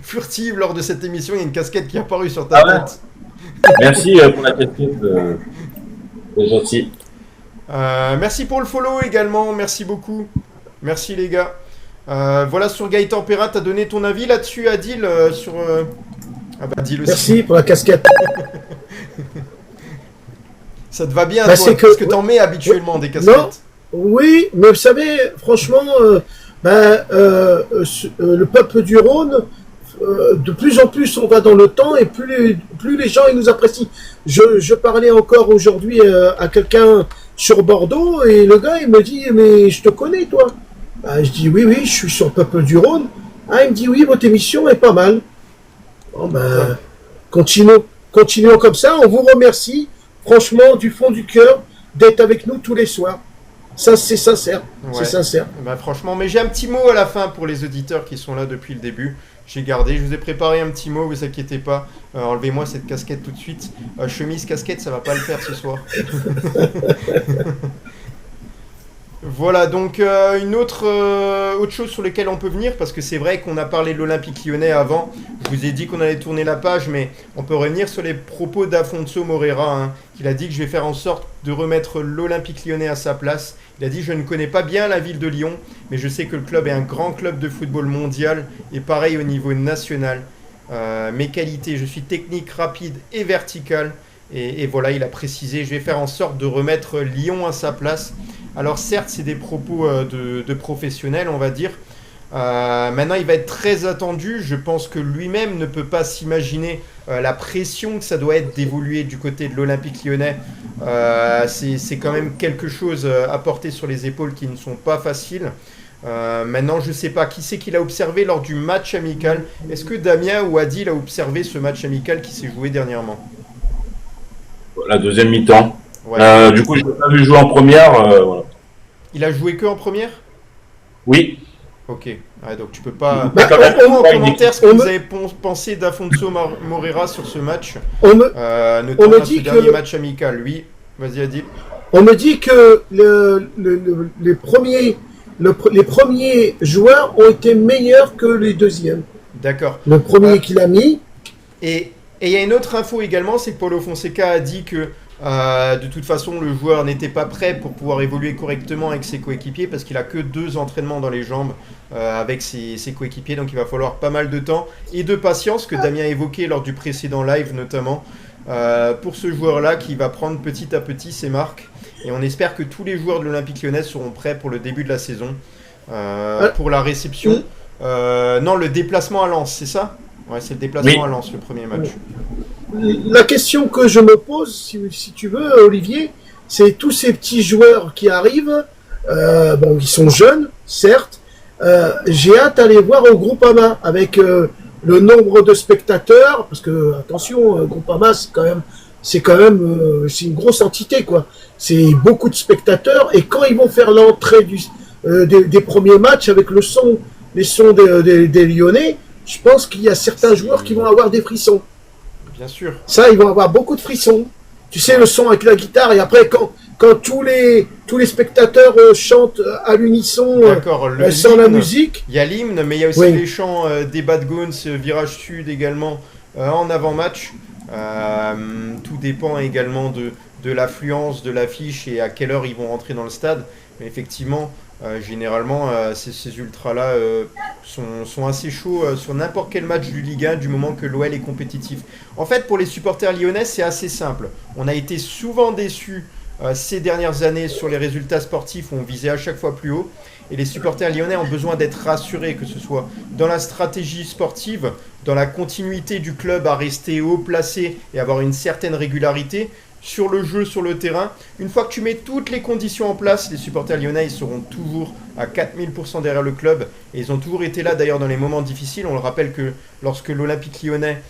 furtive lors de cette émission. Il y a une casquette qui est apparue sur ta tête. Merci pour la casquette. C'est gentil. Merci pour le follow également. Merci beaucoup. Merci les gars. Voilà, sur Gaëtan Perrin, t'as donné ton avis là-dessus, Adil, sur... Ah bah, Adil aussi. Merci pour la casquette. Ça te va bien, Bah, toi, c'est que- parce que t'en mets habituellement des casquettes. Non. Oui, mais vous savez, franchement, le peuple du Rhône, de plus en plus on va dans le temps et plus les gens ils nous apprécient. Je parlais encore aujourd'hui à quelqu'un sur Bordeaux et le gars il me dit mais je te connais toi. Bah, je dis oui je suis sur le peuple du Rhône. Ah il me dit oui votre émission est pas mal. Bon ben continuons comme ça. On vous remercie franchement du fond du cœur d'être avec nous tous les soirs. Ça c'est sincère, Ouais. c'est sincère. Bah, franchement, mais j'ai un petit mot à la fin pour les auditeurs qui sont là depuis le début. J'ai gardé, je vous ai préparé un petit mot, vous inquiétez pas. Enlevez-moi cette casquette tout de suite. Chemise, casquette, ça va pas le faire ce soir. Voilà, donc une autre chose sur laquelle on peut venir, parce que c'est vrai qu'on a parlé de l'Olympique Lyonnais avant. Je vous ai dit qu'on allait tourner la page, mais on peut revenir sur les propos d'Afonso Moreira, hein, qu'il a dit que je vais faire en sorte de remettre l'Olympique Lyonnais à sa place. Il a dit « Je ne connais pas bien la ville de Lyon, mais je sais que le club est un grand club de football mondial, et pareil au niveau national. Mes qualités, je suis technique, rapide et vertical. » Et voilà, il a précisé « Je vais faire en sorte de remettre Lyon à sa place. » Alors certes, c'est des propos de professionnels, on va dire. Maintenant, il va être très attendu. Je pense que lui-même ne peut pas s'imaginer la pression que ça doit être d'évoluer du côté de l'Olympique Lyonnais. C'est quand même quelque chose à porter sur les épaules qui ne sont pas faciles. Maintenant, je ne sais pas qui c'est qu'il a observé lors du match amical. Est-ce que Damien ou Adil a observé ce match amical qui s'est joué dernièrement? La deuxième mi-temps. Ouais. Du coup, je l'ai pas vu jouer en première. Voilà. Il a joué que en première? Oui. Ok. Ouais, donc tu peux pas... Bah, Mettez-moi en pas commentaire ce que on vous me- avez pensé d'Afonso Moreira sur ce match. On me Notamment ce dit dernier que- match amical. Oui, vas-y Adil. On me dit que les premiers joueurs ont été meilleurs que les deuxièmes. D'accord. Le premier qu'il a mis, Et il y a une autre info également, c'est que Paulo Fonseca a dit que de toute façon le joueur n'était pas prêt pour pouvoir évoluer correctement avec ses coéquipiers parce qu'il a que 2 entraînements dans les jambes avec ses coéquipiers, donc il va falloir pas mal de temps et de patience que Damien a évoqué lors du précédent live notamment pour ce joueur-là qui va prendre petit à petit ses marques et on espère que tous les joueurs de l'Olympique Lyonnais seront prêts pour le début de la saison pour la réception. Non, le déplacement à Lens, c'est ça? Ouais, c'est le déplacement à Lens, le premier match. la question que je me pose, si tu veux, Olivier, c'est tous ces petits joueurs qui arrivent, bon, ils sont jeunes, certes, j'ai hâte d'aller voir au Groupama avec le nombre de spectateurs, parce que, attention, Groupama, c'est une grosse entité, quoi. C'est beaucoup de spectateurs, et quand ils vont faire l'entrée des premiers matchs avec les sons des Lyonnais, je pense qu'il y a certains joueurs qui vont avoir des frissons. Bien sûr. Ça, ils vont avoir beaucoup de frissons. Tu sais, le son avec la guitare, et après, quand tous les spectateurs chantent à l'unisson, D'accord. sans la l'hymne, musique, il y a l'hymne, mais il y a aussi Oui. les chants des Bad Goons, Virage Sud également en avant-match. Tout dépend également de l'affluence de l'affiche et à quelle heure ils vont rentrer dans le stade. Mais effectivement, généralement, ces ultras-là sont assez chauds sur n'importe quel match du Ligue 1 du moment que l'OL est compétitif. En fait, pour les supporters lyonnais, c'est assez simple. On a été souvent déçus ces dernières années sur les résultats sportifs où on visait à chaque fois plus haut. Et les supporters lyonnais ont besoin d'être rassurés, que ce soit dans la stratégie sportive, dans la continuité du club à rester haut placé et avoir une certaine régularité, sur le jeu, sur le terrain. Une fois que tu mets toutes les conditions en place, les supporters lyonnais, ils seront toujours à 4000% derrière le club. Et ils ont toujours été là d'ailleurs dans les moments difficiles. On le rappelle que lorsque l'Olympique lyonnais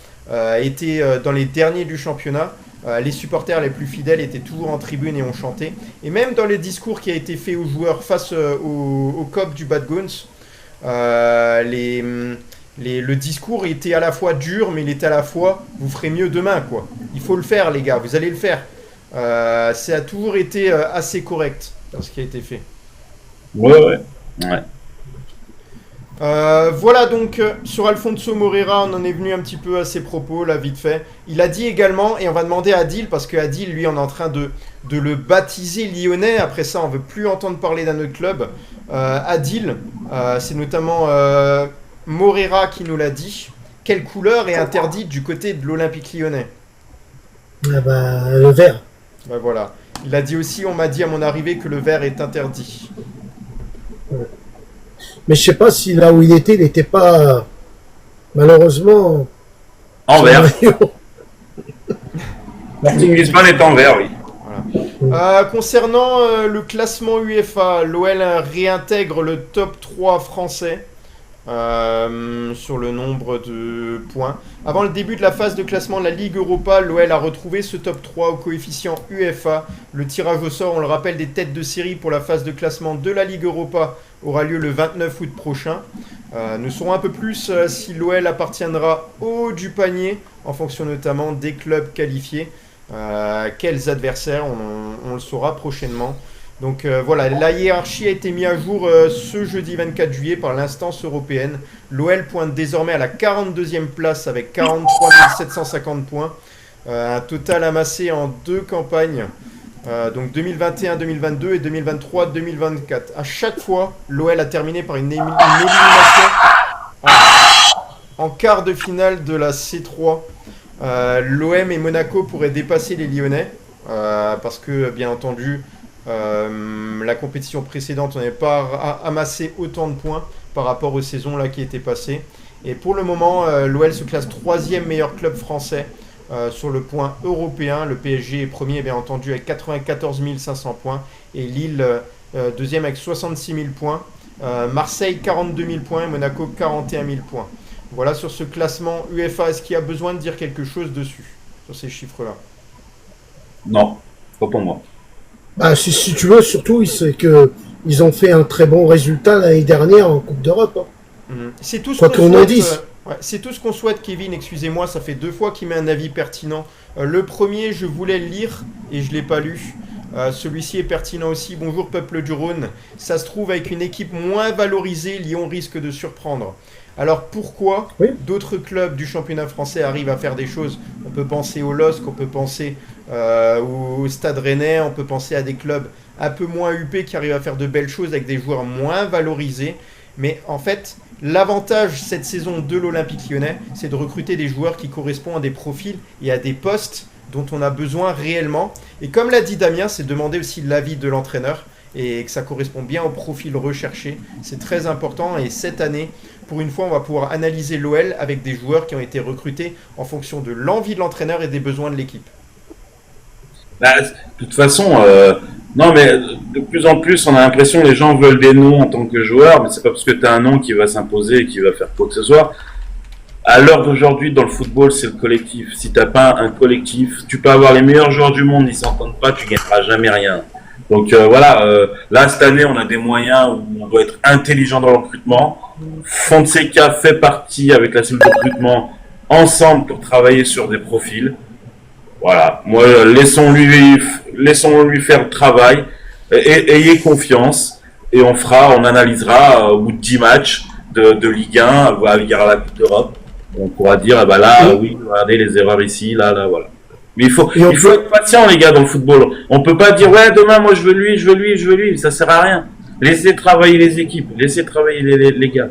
était dans les derniers du championnat, les supporters les plus fidèles étaient toujours en tribune et ont chanté. Et même dans les discours qui a été fait aux joueurs face au COP du Bad Guns, le discours était à la fois dur, mais il était à la fois vous ferez mieux demain, quoi. Il faut le faire, les gars, vous allez le faire. Ça a toujours été assez correct dans ce qui a été fait. Ouais. Voilà donc sur Alfonso Moreira, on en est venu un petit peu à ses propos là vite fait. Il a dit également, et on va demander à Adil, parce que Adil lui on est en train de le baptiser lyonnais, après ça on veut plus entendre parler d'un autre club. Adil, c'est notamment Moreira qui nous l'a dit. Quelle couleur est interdite du côté de l'Olympique lyonnais? Le vert. Voilà. Il a dit aussi, on m'a dit à mon arrivée que le vert est interdit. Mais je sais pas si là où il n'était pas malheureusement en vert. Martin Griezmann est en vert, oui. Voilà. Concernant le classement UEFA, l'OL réintègre le top 3 français sur le nombre de points. Avant le début de la phase de classement de la Ligue Europa, l'OL a retrouvé ce top 3 au coefficient UEFA. Le tirage au sort, on le rappelle, des têtes de série pour la phase de classement de la Ligue Europa aura lieu le 29 août prochain. Nous saurons un peu plus si l'OL appartiendra au haut du panier, en fonction notamment des clubs qualifiés. Quels adversaires, on le saura prochainement. Donc voilà, la hiérarchie a été mise à jour ce jeudi 24 juillet par l'instance européenne. L'OL pointe désormais à la 42e place avec 43 750 points. Un total amassé en 2 campagnes. Donc 2021-2022 et 2023-2024. À chaque fois, l'OL a terminé par une élimination en quart de finale de la C3. L'OM et Monaco pourraient dépasser les Lyonnais parce que, bien entendu, la compétition précédente, on n'avait pas amassé autant de points par rapport aux saisons là qui étaient passées. Et pour le moment, l'OL se classe 3e meilleur club français. Sur le point européen, le PSG est premier bien entendu avec 94 500 points et Lille deuxième avec 66 000 points, Marseille 42 000 points et Monaco 41 000 points. Voilà sur ce classement UEFA. Est-ce qu'il y a besoin de dire quelque chose dessus, sur ces chiffres-là? Non, pas pour moi. Si tu veux, surtout, c'est qu'ils ont fait un très bon résultat l'année dernière en Coupe d'Europe. C'est tout ce quoi qu'on en dise. C'est tout ce qu'on souhaite, Kevin. Excusez-moi, ça fait 2 fois qu'il met un avis pertinent. Le premier, je voulais le lire et je ne l'ai pas lu. Celui-ci est pertinent aussi. Bonjour, peuple du Rhône. Ça se trouve, avec une équipe moins valorisée, Lyon risque de surprendre. Alors pourquoi d'autres clubs du championnat français arrivent à faire des choses? On peut penser au LOSC, on peut penser au Stade Rennais, on peut penser à des clubs un peu moins huppés qui arrivent à faire de belles choses avec des joueurs moins valorisés. Mais en fait, l'avantage cette saison de l'Olympique lyonnais, c'est de recruter des joueurs qui correspondent à des profils et à des postes dont on a besoin réellement. Et comme l'a dit Damien, c'est demander aussi l'avis de l'entraîneur et que ça correspond bien au profil recherché. C'est très important et cette année, pour une fois, on va pouvoir analyser l'OL avec des joueurs qui ont été recrutés en fonction de l'envie de l'entraîneur et des besoins de l'équipe. De toute façon, non, mais de plus en plus, on a l'impression que les gens veulent des noms en tant que joueur, mais c'est pas parce que tu as un nom qui va s'imposer et qui va faire quoi que ce soit. À l'heure d'aujourd'hui, dans le football, c'est le collectif. Si t'as pas un collectif, tu peux avoir les meilleurs joueurs du monde, ils s'entendent pas, tu gagneras jamais rien. Donc là, cette année, on a des moyens où on doit être intelligent dans le recrutement. Fonseca fait partie avec la cellule de recrutement ensemble pour travailler sur des profils. Voilà, moi, laissons-lui faire le travail, ayez confiance, et on analysera au bout de 10 matchs de Ligue 1, il y aura la Coupe d'Europe, on pourra dire, oui, regardez les erreurs ici, là, voilà. Mais il faut être patient, les gars, dans le football. On peut pas dire, ouais, demain, moi, je veux lui, ça sert à rien. Laissez travailler les équipes, laissez travailler les gars.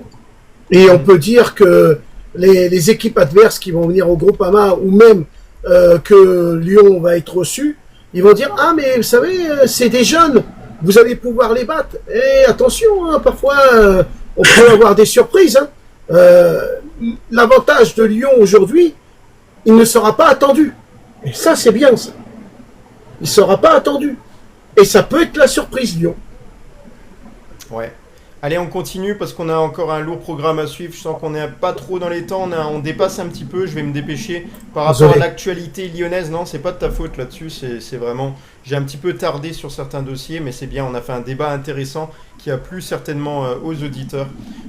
Et on peut dire que les équipes adverses qui vont venir au Groupama, ou même que Lyon va être reçu, ils vont dire, ah, mais vous savez, c'est des jeunes, vous allez pouvoir les battre. Et attention, parfois, on peut avoir des surprises. L'avantage de Lyon aujourd'hui, il ne sera pas attendu. Et ça, c'est bien, ça. Il ne sera pas attendu. Et ça peut être la surprise, Lyon. Ouais. Allez, on continue parce qu'on a encore un lourd programme à suivre. Je sens qu'on n'est pas trop dans les temps. On dépasse un petit peu. Je vais me dépêcher par rapport Désolé. à l'actualité lyonnaise. Non, c'est pas de ta faute là-dessus. C'est vraiment. J'ai un petit peu tardé sur certains dossiers, mais c'est bien. On a fait un débat intéressant qui a plu certainement aux auditeurs.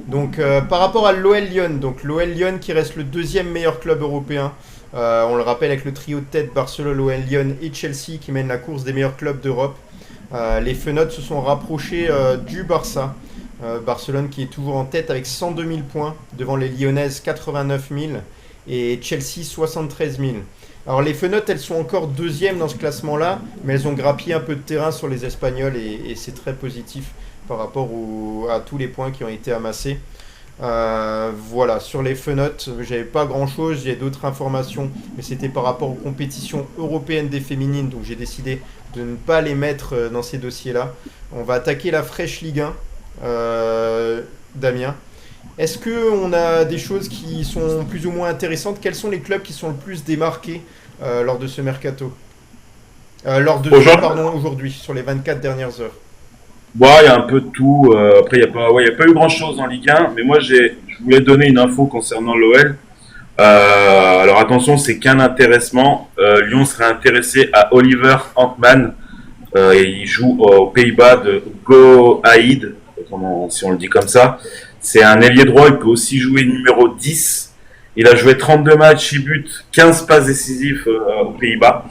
Donc, par rapport à l'OL Lyon, donc l'OL Lyon qui reste le deuxième meilleur club européen. On le rappelle avec le trio de tête Barcelone, l'OL Lyon et Chelsea qui mènent la course des meilleurs clubs d'Europe. Les Fenotes se sont rapprochés du Barça. Barcelone qui est toujours en tête avec 102 000 points devant les Lyonnaises 89 000 et Chelsea 73 000. Alors les Fenotes elles sont encore deuxièmes dans ce classement-là, mais elles ont grappillé un peu de terrain sur les Espagnols et c'est très positif par rapport à tous les points qui ont été amassés. Voilà, sur les Fenotes, j'avais pas grand-chose, j'ai d'autres informations, mais c'était par rapport aux compétitions européennes des féminines, donc j'ai décidé de ne pas les mettre dans ces dossiers-là. On va attaquer la fraîche Ligue 1. Damien, est-ce qu'on a des choses qui sont plus ou moins intéressantes? Quels sont les clubs qui sont le plus démarqués lors de ce mercato aujourd'hui, sur les 24 dernières heures? Bon, il y a un peu de tout. Après, il n'y a pas eu grand-chose en Ligue 1, mais moi, je voulais donner une info concernant l'OL. Alors attention, c'est qu'un intéressement. Lyon serait intéressé à Oliver Antman. Et il joue aux Pays-Bas de Go Ahead. Si on le dit comme ça, c'est un ailier droit, il peut aussi jouer numéro 10. Il a joué 32 matchs, 6 buts, 15 passes décisives aux Pays-Bas.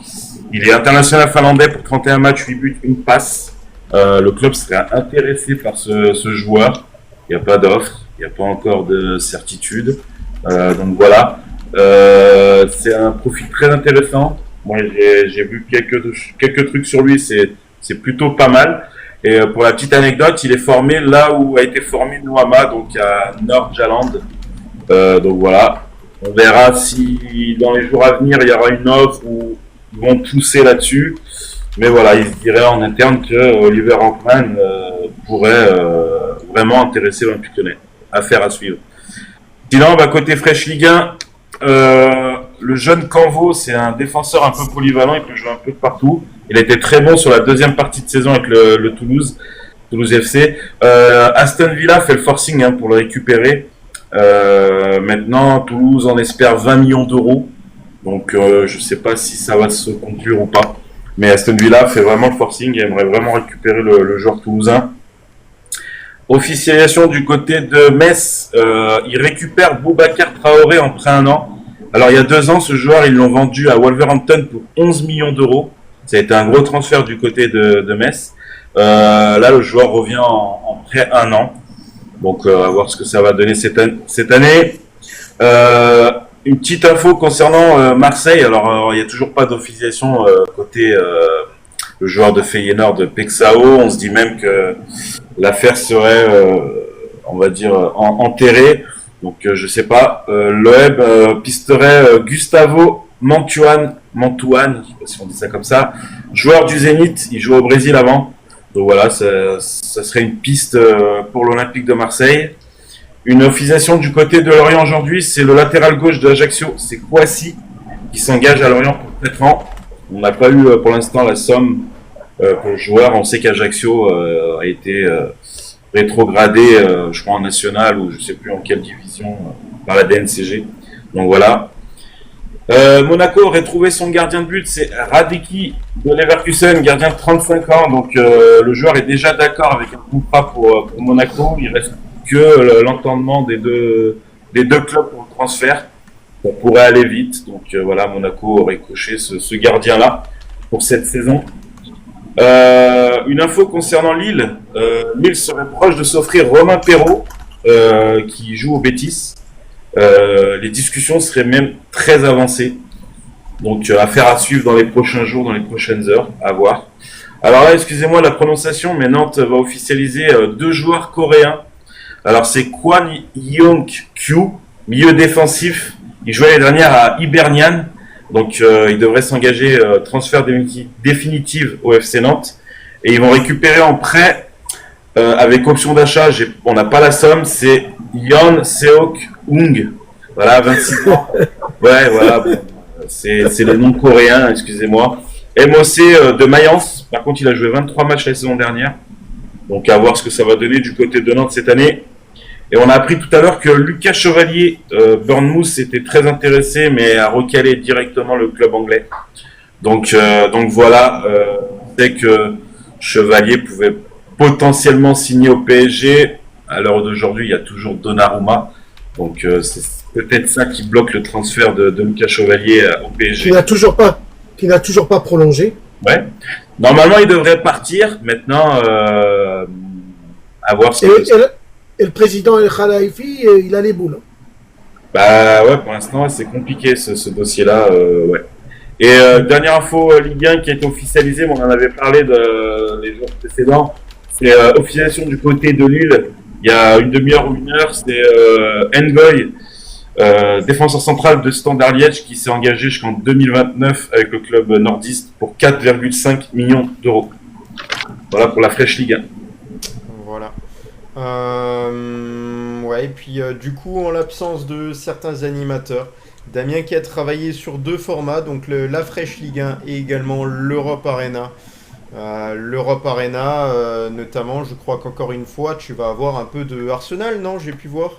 Il est international finlandais pour 31 matchs, 8 buts, 1 passe. Le club serait intéressé par ce joueur. Il n'y a pas d'offre, il n'y a pas encore de certitude. Donc voilà, c'est un profil très intéressant. Moi, j'ai vu quelques trucs sur lui, c'est plutôt pas mal. Et pour la petite anecdote, il est formé là où a été formé Noama, donc à Nord-Jaland. Donc voilà, on verra si dans les jours à venir il y aura une offre ou ils vont pousser là-dessus. Mais voilà, il se dirait en interne que Oliver Antman pourrait vraiment intéresser l'Olympique Lyonnais. Affaire à suivre. Sinon, côté fraîche Ligue 1, le jeune Canvo, c'est un défenseur un peu polyvalent, il peut jouer un peu de partout. Il était très bon sur la deuxième partie de saison avec le Toulouse FC. Aston Villa fait le forcing pour le récupérer. Maintenant, Toulouse en espère 20 millions d'euros. Donc, je ne sais pas si ça va se conclure ou pas. Mais Aston Villa fait vraiment le forcing et aimerait vraiment récupérer le joueur toulousain. Officialisation du côté de Metz, il récupère Boubacar Traoré en prêt 1 an. Alors, il y a 2 ans, ce joueur, ils l'ont vendu à Wolverhampton pour 11 millions d'euros. Ça a été un gros transfert du côté de Metz. Là, le joueur revient en prêt 1 an. Donc, à voir ce que ça va donner cette année. Une petite info concernant Marseille. Alors, il n'y a toujours pas d'officialisation côté le joueur de Feyenoord de Pexao. On se dit même que l'affaire serait, on va dire, enterrée. Donc, je sais pas. L'OM pisterait Gustavo Mantuan, je sais pas si on dit ça comme ça, joueur du Zénith, il joue au Brésil avant. Donc voilà, ça serait une piste pour l'Olympique de Marseille. Une officialisation du côté de Lorient aujourd'hui, c'est le latéral gauche de Ajaccio, c'est Kouassi qui s'engage à Lorient pour 4 ans. On n'a pas eu pour l'instant la somme pour le joueur. On sait qu'Ajaccio a été rétrogradé, je crois en national ou je sais plus en quelle division par la DNCG. Donc voilà. Monaco aurait trouvé son gardien de but, c'est Radicki de Leverkusen, gardien de 35 ans. Donc le joueur est déjà d'accord avec un contrat pour Monaco. Il reste que l'entendement des deux clubs pour le transfert. Ça pourrait aller vite. Donc voilà, Monaco aurait coché ce gardien-là pour cette saison. Une info concernant Lille. Lille serait proche de s'offrir Romain Perrault, qui joue au Betis. Les discussions seraient même très avancées. Donc affaire à suivre dans les prochains jours, dans les prochaines heures, à voir. Alors là, excusez-moi la prononciation, mais Nantes va officialiser 2 joueurs coréens. Alors c'est Kwon Young-kyu, milieu défensif. Il jouait l'année dernière à Hibernian. Donc il devrait s'engager transfert définitive au FC Nantes. Et ils vont récupérer en prêt avec option d'achat. On n'a pas la somme, c'est Yeon Seok-Ung. Voilà, 26 ans. Ouais, voilà. Bon, c'est le nom coréen, excusez-moi. MOC de Mayence. Par contre, il a joué 23 matchs la saison dernière. Donc à voir ce que ça va donner du côté de Nantes cette année. Et on a appris tout à l'heure que Lucas Chevalier, Bournemouth, était très intéressé, mais a recalé directement le club anglais. Donc voilà, on sait que Chevalier pouvait potentiellement signer au PSG. À l'heure d'aujourd'hui, il y a toujours Donnarumma. Donc c'est peut-être ça qui bloque le transfert de Lucas Chevalier au PSG. Qui n'a toujours pas prolongé. Ouais. Normalement, il devrait partir. Maintenant, à voir ce que... Et le président El Khalifi, il a les boules. Bah ouais, pour l'instant, c'est compliqué ce dossier-là. Ouais. Et dernière info Ligue 1 qui a été officialisée, on en avait parlé les jours précédents. C'est officialisation du côté de Lille. Il y a une demi-heure ou une heure, c'est Envoy, défenseur central de Standard Liège, qui s'est engagé jusqu'en 2029 avec le club nordiste pour 4,5 millions d'euros. Voilà pour la fraîche Ligue 1. Voilà. Ouais, et puis du coup, en l'absence de certains animateurs, Damien qui a travaillé sur 2 formats, donc la fraîche Ligue 1 et également l'Europe Arena. L'Europe Arena, notamment, je crois qu'encore une fois, tu vas avoir un peu de Arsenal, non? J'ai pu voir.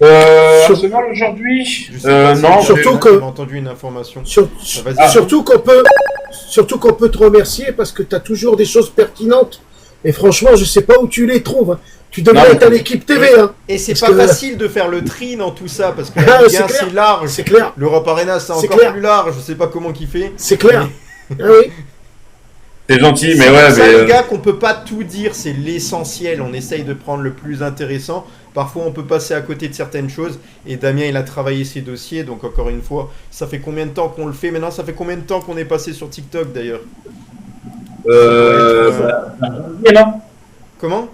Arsenal aujourd'hui Non, surtout que j'ai entendu une information. Surtout qu'on peut te remercier parce que tu as toujours des choses pertinentes. Et franchement, je sais pas où tu les trouves. Hein. Tu devrais être à l'équipe TV. Hein. Et c'est pas facile de faire le tri dans tout ça parce que la Ligue 1 c'est large. C'est clair. L'Europe Arena c'est encore plus large. Je sais pas comment qu'il fait. C'est clair. Ah oui. C'est gentil, mais ouais. C'est ça, les gars, qu'on peut pas tout dire. C'est l'essentiel. On essaye de prendre le plus intéressant. Parfois, on peut passer à côté de certaines choses. Et Damien, il a travaillé ses dossiers. Donc, encore une fois, ça fait combien de temps qu'on le fait maintenant? Ça fait combien de temps qu'on est passé sur TikTok d'ailleurs? Janvier, non? Comment?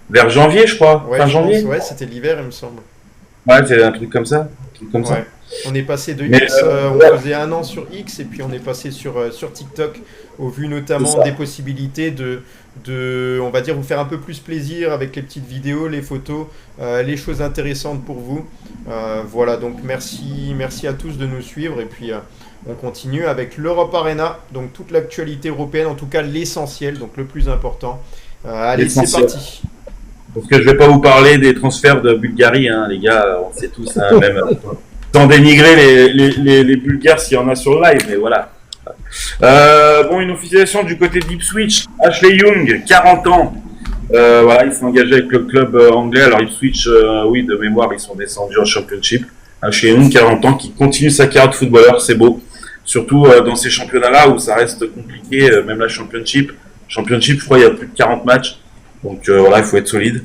Vers janvier, je crois. Ouais, fin janvier. Ouais, c'était l'hiver, il me semble. Ouais, c'est un truc comme ça. Ça. On est passé de Mais, X, on faisait 1 an sur X et puis on est passé sur TikTok au vu notamment des possibilités de, on va dire, vous faire un peu plus plaisir avec les petites vidéos, les photos, les choses intéressantes pour vous. Voilà, donc merci à tous de nous suivre et puis on continue avec l'Europe Arena, donc toute l'actualité européenne, en tout cas l'essentiel, donc le plus important. Allez, c'est parti. Parce que je vais pas vous parler des transferts de Bulgarie, hein, les gars, on sait tous, hein, même sans dénigrer les Bulgares s'il y en a sur le live, mais voilà. Bon, une officialisation du côté d'Ipswich, Ashley Young, 40 ans. Voilà, il s'est engagé avec le club anglais. Alors Ipswich, oui, de mémoire, ils sont descendus en Championship. Ashley Young, 40 ans, qui continue sa carrière de footballeur, c'est beau. Surtout dans ces championnats-là où ça reste compliqué, même la Championship. Championship, je crois, il y a plus de 40 matchs. Donc voilà, il faut être solide.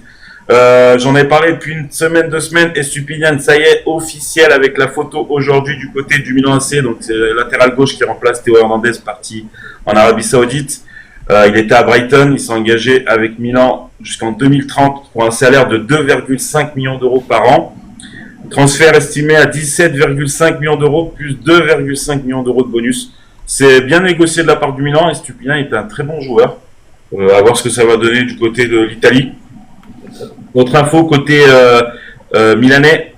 J'en ai parlé depuis une semaine, 2 semaines. Estupiñán, ça y est, officiel avec la photo aujourd'hui du côté du Milan AC. Donc c'est le latéral gauche qui remplace Théo Hernandez, parti en Arabie Saoudite. Il était à Brighton, il s'est engagé avec Milan jusqu'en 2030 pour un salaire de 2,5 millions d'euros par an. Transfert estimé à 17,5 millions d'euros plus 2,5 millions d'euros de bonus. C'est bien négocié de la part du Milan. Estupiñán est un très bon joueur. À voir ce que ça va donner du côté de l'Italie. Autre info côté milanais,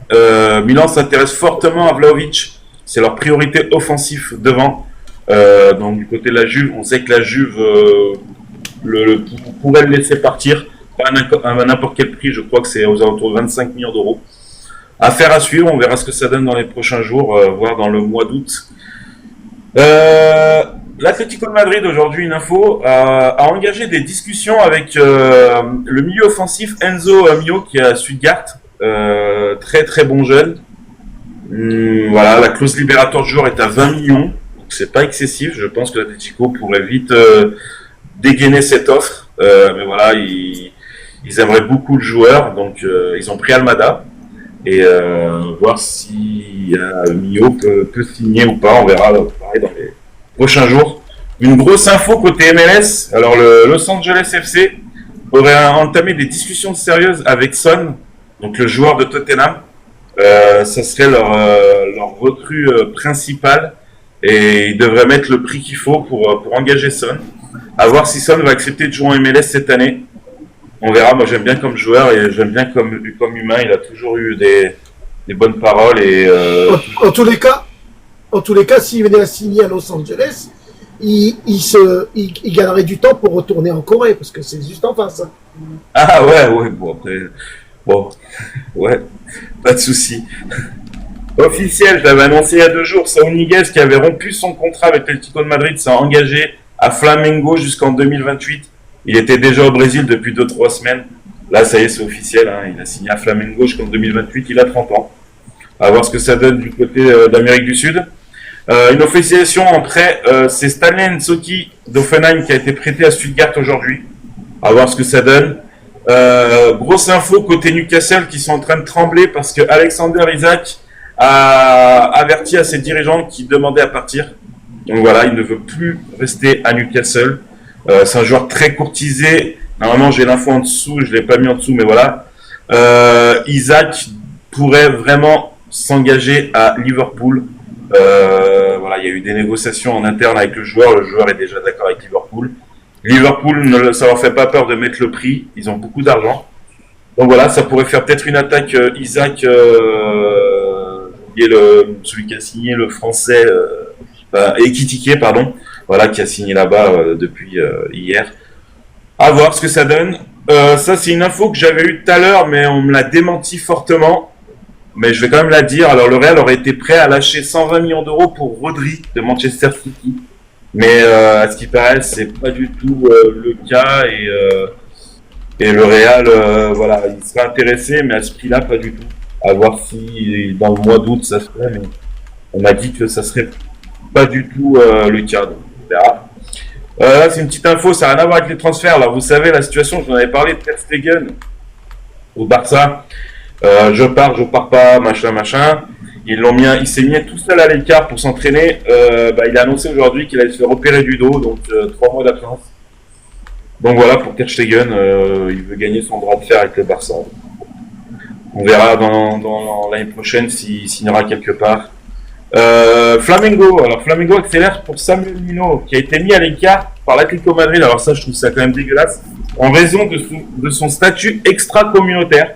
Milan s'intéresse fortement à Vlahovic. C'est leur priorité offensive devant. Donc du côté de la Juve, on sait que la Juve pourrait le laisser partir. Pas à n'importe quel prix, je crois que c'est aux alentours de 25 millions d'euros. Affaire à suivre, on verra ce que ça donne dans les prochains jours, voire dans le mois d'août. L'Atlético de Madrid aujourd'hui, une info, a engagé des discussions avec le milieu offensif Enzo Mio qui est à Stuttgart, très très bon jeune. Voilà, la clause libératoire du joueur est à 20 millions, donc c'est pas excessif. Je pense que l'Atlético pourrait vite dégainer cette offre, mais voilà, ils aimeraient beaucoup le joueur, donc ils ont pris Almada et voir si Mio peut signer ou pas. On verra pareil dans les prochains jours. Une grosse info côté MLS. Alors le Los Angeles FC aurait entamé des discussions sérieuses avec Son, donc le joueur de Tottenham. Ça serait leur recrue principale et ils devraient mettre le prix qu'il faut pour engager Son. À voir si Son va accepter de jouer en MLS cette année. On verra. Moi j'aime bien comme joueur et j'aime bien comme humain. Il a toujours eu des bonnes paroles et en tous les cas, s'il venait à signer à Los Angeles, il gagnerait du temps pour retourner en Corée, parce que c'est juste en face. Hein. Ah ouais, bon après, bon, ouais, pas de souci. Officiel, je l'avais annoncé il y a 2 jours, Saúl Ñíguez qui avait rompu son contrat avec l'Atlético de Madrid s'est engagé à Flamengo jusqu'en 2028. Il était déjà au Brésil depuis 2-3 semaines. Là, ça y est, c'est officiel, hein, il a signé à Flamengo jusqu'en 2028, il a 30 ans. À voir ce que ça donne du côté d'Amérique du Sud. Une officialisation en prêt, c'est Stanley Nsoki d'Offenheim qui a été prêté à Stuttgart aujourd'hui. À voir ce que ça donne. Grosse info côté Newcastle qui sont en train de trembler parce que Alexander Isak a averti à ses dirigeants qui demandaient à partir. Donc voilà, il ne veut plus rester à Newcastle. C'est un joueur très courtisé. Normalement, j'ai l'info en dessous, je l'ai pas mis en dessous, mais voilà. Isak pourrait vraiment s'engager à Liverpool. Voilà, il y a eu des négociations en interne avec le joueur. Le joueur est déjà d'accord avec Liverpool. Liverpool, ça leur fait pas peur de mettre le prix. Ils ont beaucoup d'argent. Donc voilà, ça pourrait faire peut-être une attaque Isak, celui qui a signé le français, Ekitike, pardon. Voilà, qui a signé là-bas depuis hier. À voir ce que ça donne. Ça, c'est une info que j'avais eue tout à l'heure, mais on me l'a démenti fortement. Mais je vais quand même la dire. Alors, le Real aurait été prêt à lâcher 120 millions d'euros pour Rodri de Manchester City. Mais à ce qui paraît, c'est pas du tout le cas. Et le Real, voilà, il serait intéressé, mais à ce prix-là, pas du tout. À voir si dans le mois d'août, ça se fait. Mais on m'a dit que ça serait pas du tout le cas. Donc, on verra. Là, c'est une petite info, ça n'a rien à voir avec les transferts. Alors, vous savez, la situation, je vous en avais parlé de Ter Stegen au Barça. Je pars pas, machin. Il s'est mis tout seul à l'écart pour s'entraîner. Il a annoncé aujourd'hui qu'il allait se faire opérer du dos, donc 3 mois d'absence. Donc voilà, pour Ter Stegen, il veut gagner son droit de fer avec le Barça. On verra dans l'année prochaine s'il signera quelque part. Flamengo. Alors Flamengo accélère pour Samuel Mino, qui a été mis à l'écart par l'Atlético Madrid. Alors ça, je trouve ça quand même dégueulasse, en raison de son statut extra-communautaire.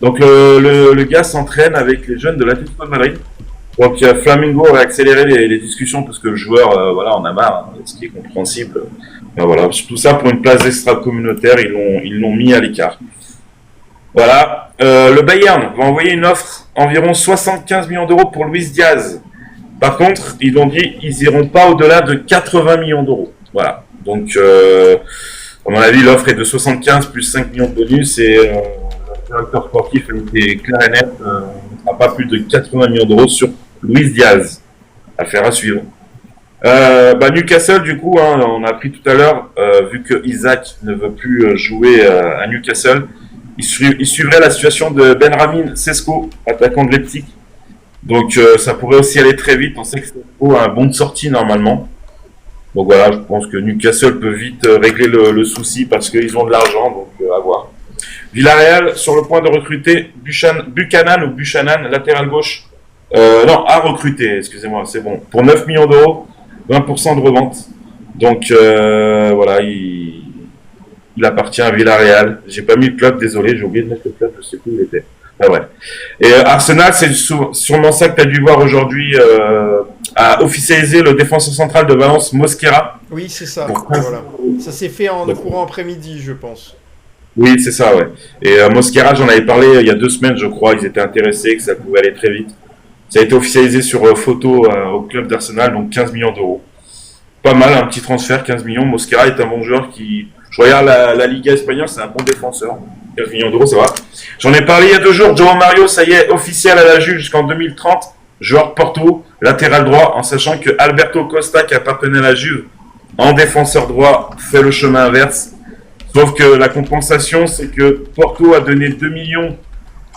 Donc le gars s'entraîne avec les jeunes de l'Atlético de Madrid. Donc Flamengo a accéléré les discussions parce que le joueur, voilà, en a marre, hein, ce qui est compréhensible. Voilà, tout ça pour une place extra-communautaire, ils l'ont mis à l'écart. Voilà. Le Bayern va envoyer une offre environ 75 millions d'euros pour Luis Diaz. Par contre, ils ont dit ils iront pas au-delà de 80 millions d'euros. Voilà. Donc, à mon avis, l'offre est de 75 plus 5 millions de bonus et le directeur sportif a été clair et net. On ne fera pas plus de 80 millions d'euros sur Luis Diaz. Affaire à suivre. Newcastle, du coup, hein, on a appris tout à l'heure, vu que Isak ne veut plus jouer à Newcastle, il suivrait la situation de Benjamin Sesko, attaquant de Leipzig. Donc ça pourrait aussi aller très vite. On sait que Sesko a un bon de sortie normalement. Donc voilà, je pense que Newcastle peut vite régler le souci parce qu'ils ont de l'argent, donc à voir. Villarreal sur le point de recruter Buchanan, latéral gauche. À recruter, excusez-moi, c'est bon. Pour 9 millions d'euros, 20% de revente. Donc voilà, il appartient à Villarreal. J'ai pas mis le club, désolé, j'ai oublié de mettre le club, je sais plus où il était. Ah ouais. Et Arsenal, c'est sûrement ça que tu as dû voir aujourd'hui, a officialisé le défenseur central de Valence, Mosquera. Oui, c'est ça. Voilà. Ça s'est fait en courant après-midi, je pense. Oui, c'est ça, ouais. Et Mosquera, j'en avais parlé il y a 2 semaines, je crois. Ils étaient intéressés, que ça pouvait aller très vite. Ça a été officialisé sur photo au club d'Arsenal, donc 15 millions d'euros. Pas mal, un petit transfert, 15 millions. Mosquera est un bon joueur qui... Je regarde la Liga espagnole, c'est un bon défenseur. 15 millions d'euros, ça va. J'en ai parlé il y a 2 jours. João Mario, ça y est, officiel à la Juve jusqu'en 2030. Joueur Porto, latéral droit, en sachant que Alberto Costa, qui appartenait à la Juve, en défenseur droit, fait le chemin inverse. Sauf que la compensation, c'est que Porto a donné 2 millions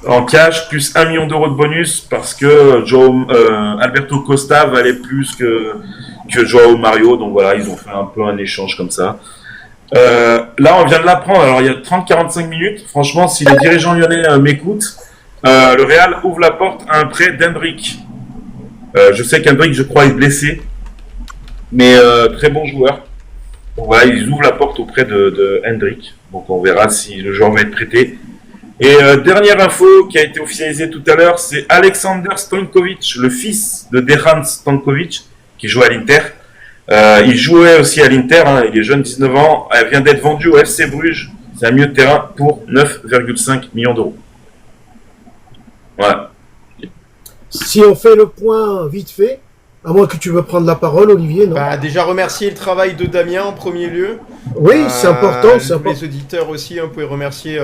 en cash, plus 1 million d'euros de bonus, parce que Alberto Costa valait plus que João Mario. Donc voilà, ils ont fait un peu un échange comme ça. Là, on vient de l'apprendre. Alors, il y a 30-45 minutes. Franchement, si les dirigeants lyonnais m'écoutent, le Real ouvre la porte à un prêt d'Hendrick. Je sais qu'Hendrick, je crois, est blessé, mais très bon joueur. Donc voilà, ils ouvrent la porte auprès de Hendrick. Donc on verra si le joueur va être prêté. Et dernière info qui a été officialisée tout à l'heure, c'est Alexander Stankovic, le fils de Dejan Stankovic, qui joue à l'Inter. Il jouait aussi à l'Inter, hein, il est jeune, 19 ans, elle vient d'être vendue au FC Bruges, c'est un milieu de terrain pour 9,5 millions d'euros. Voilà. Si on fait le point vite fait, à moins que tu veux prendre la parole, Olivier, non? Bah, déjà remercier le travail de Damien en premier lieu. Oui, c'est important, c'est important. Les auditeurs aussi, hein, vous pouvez remercier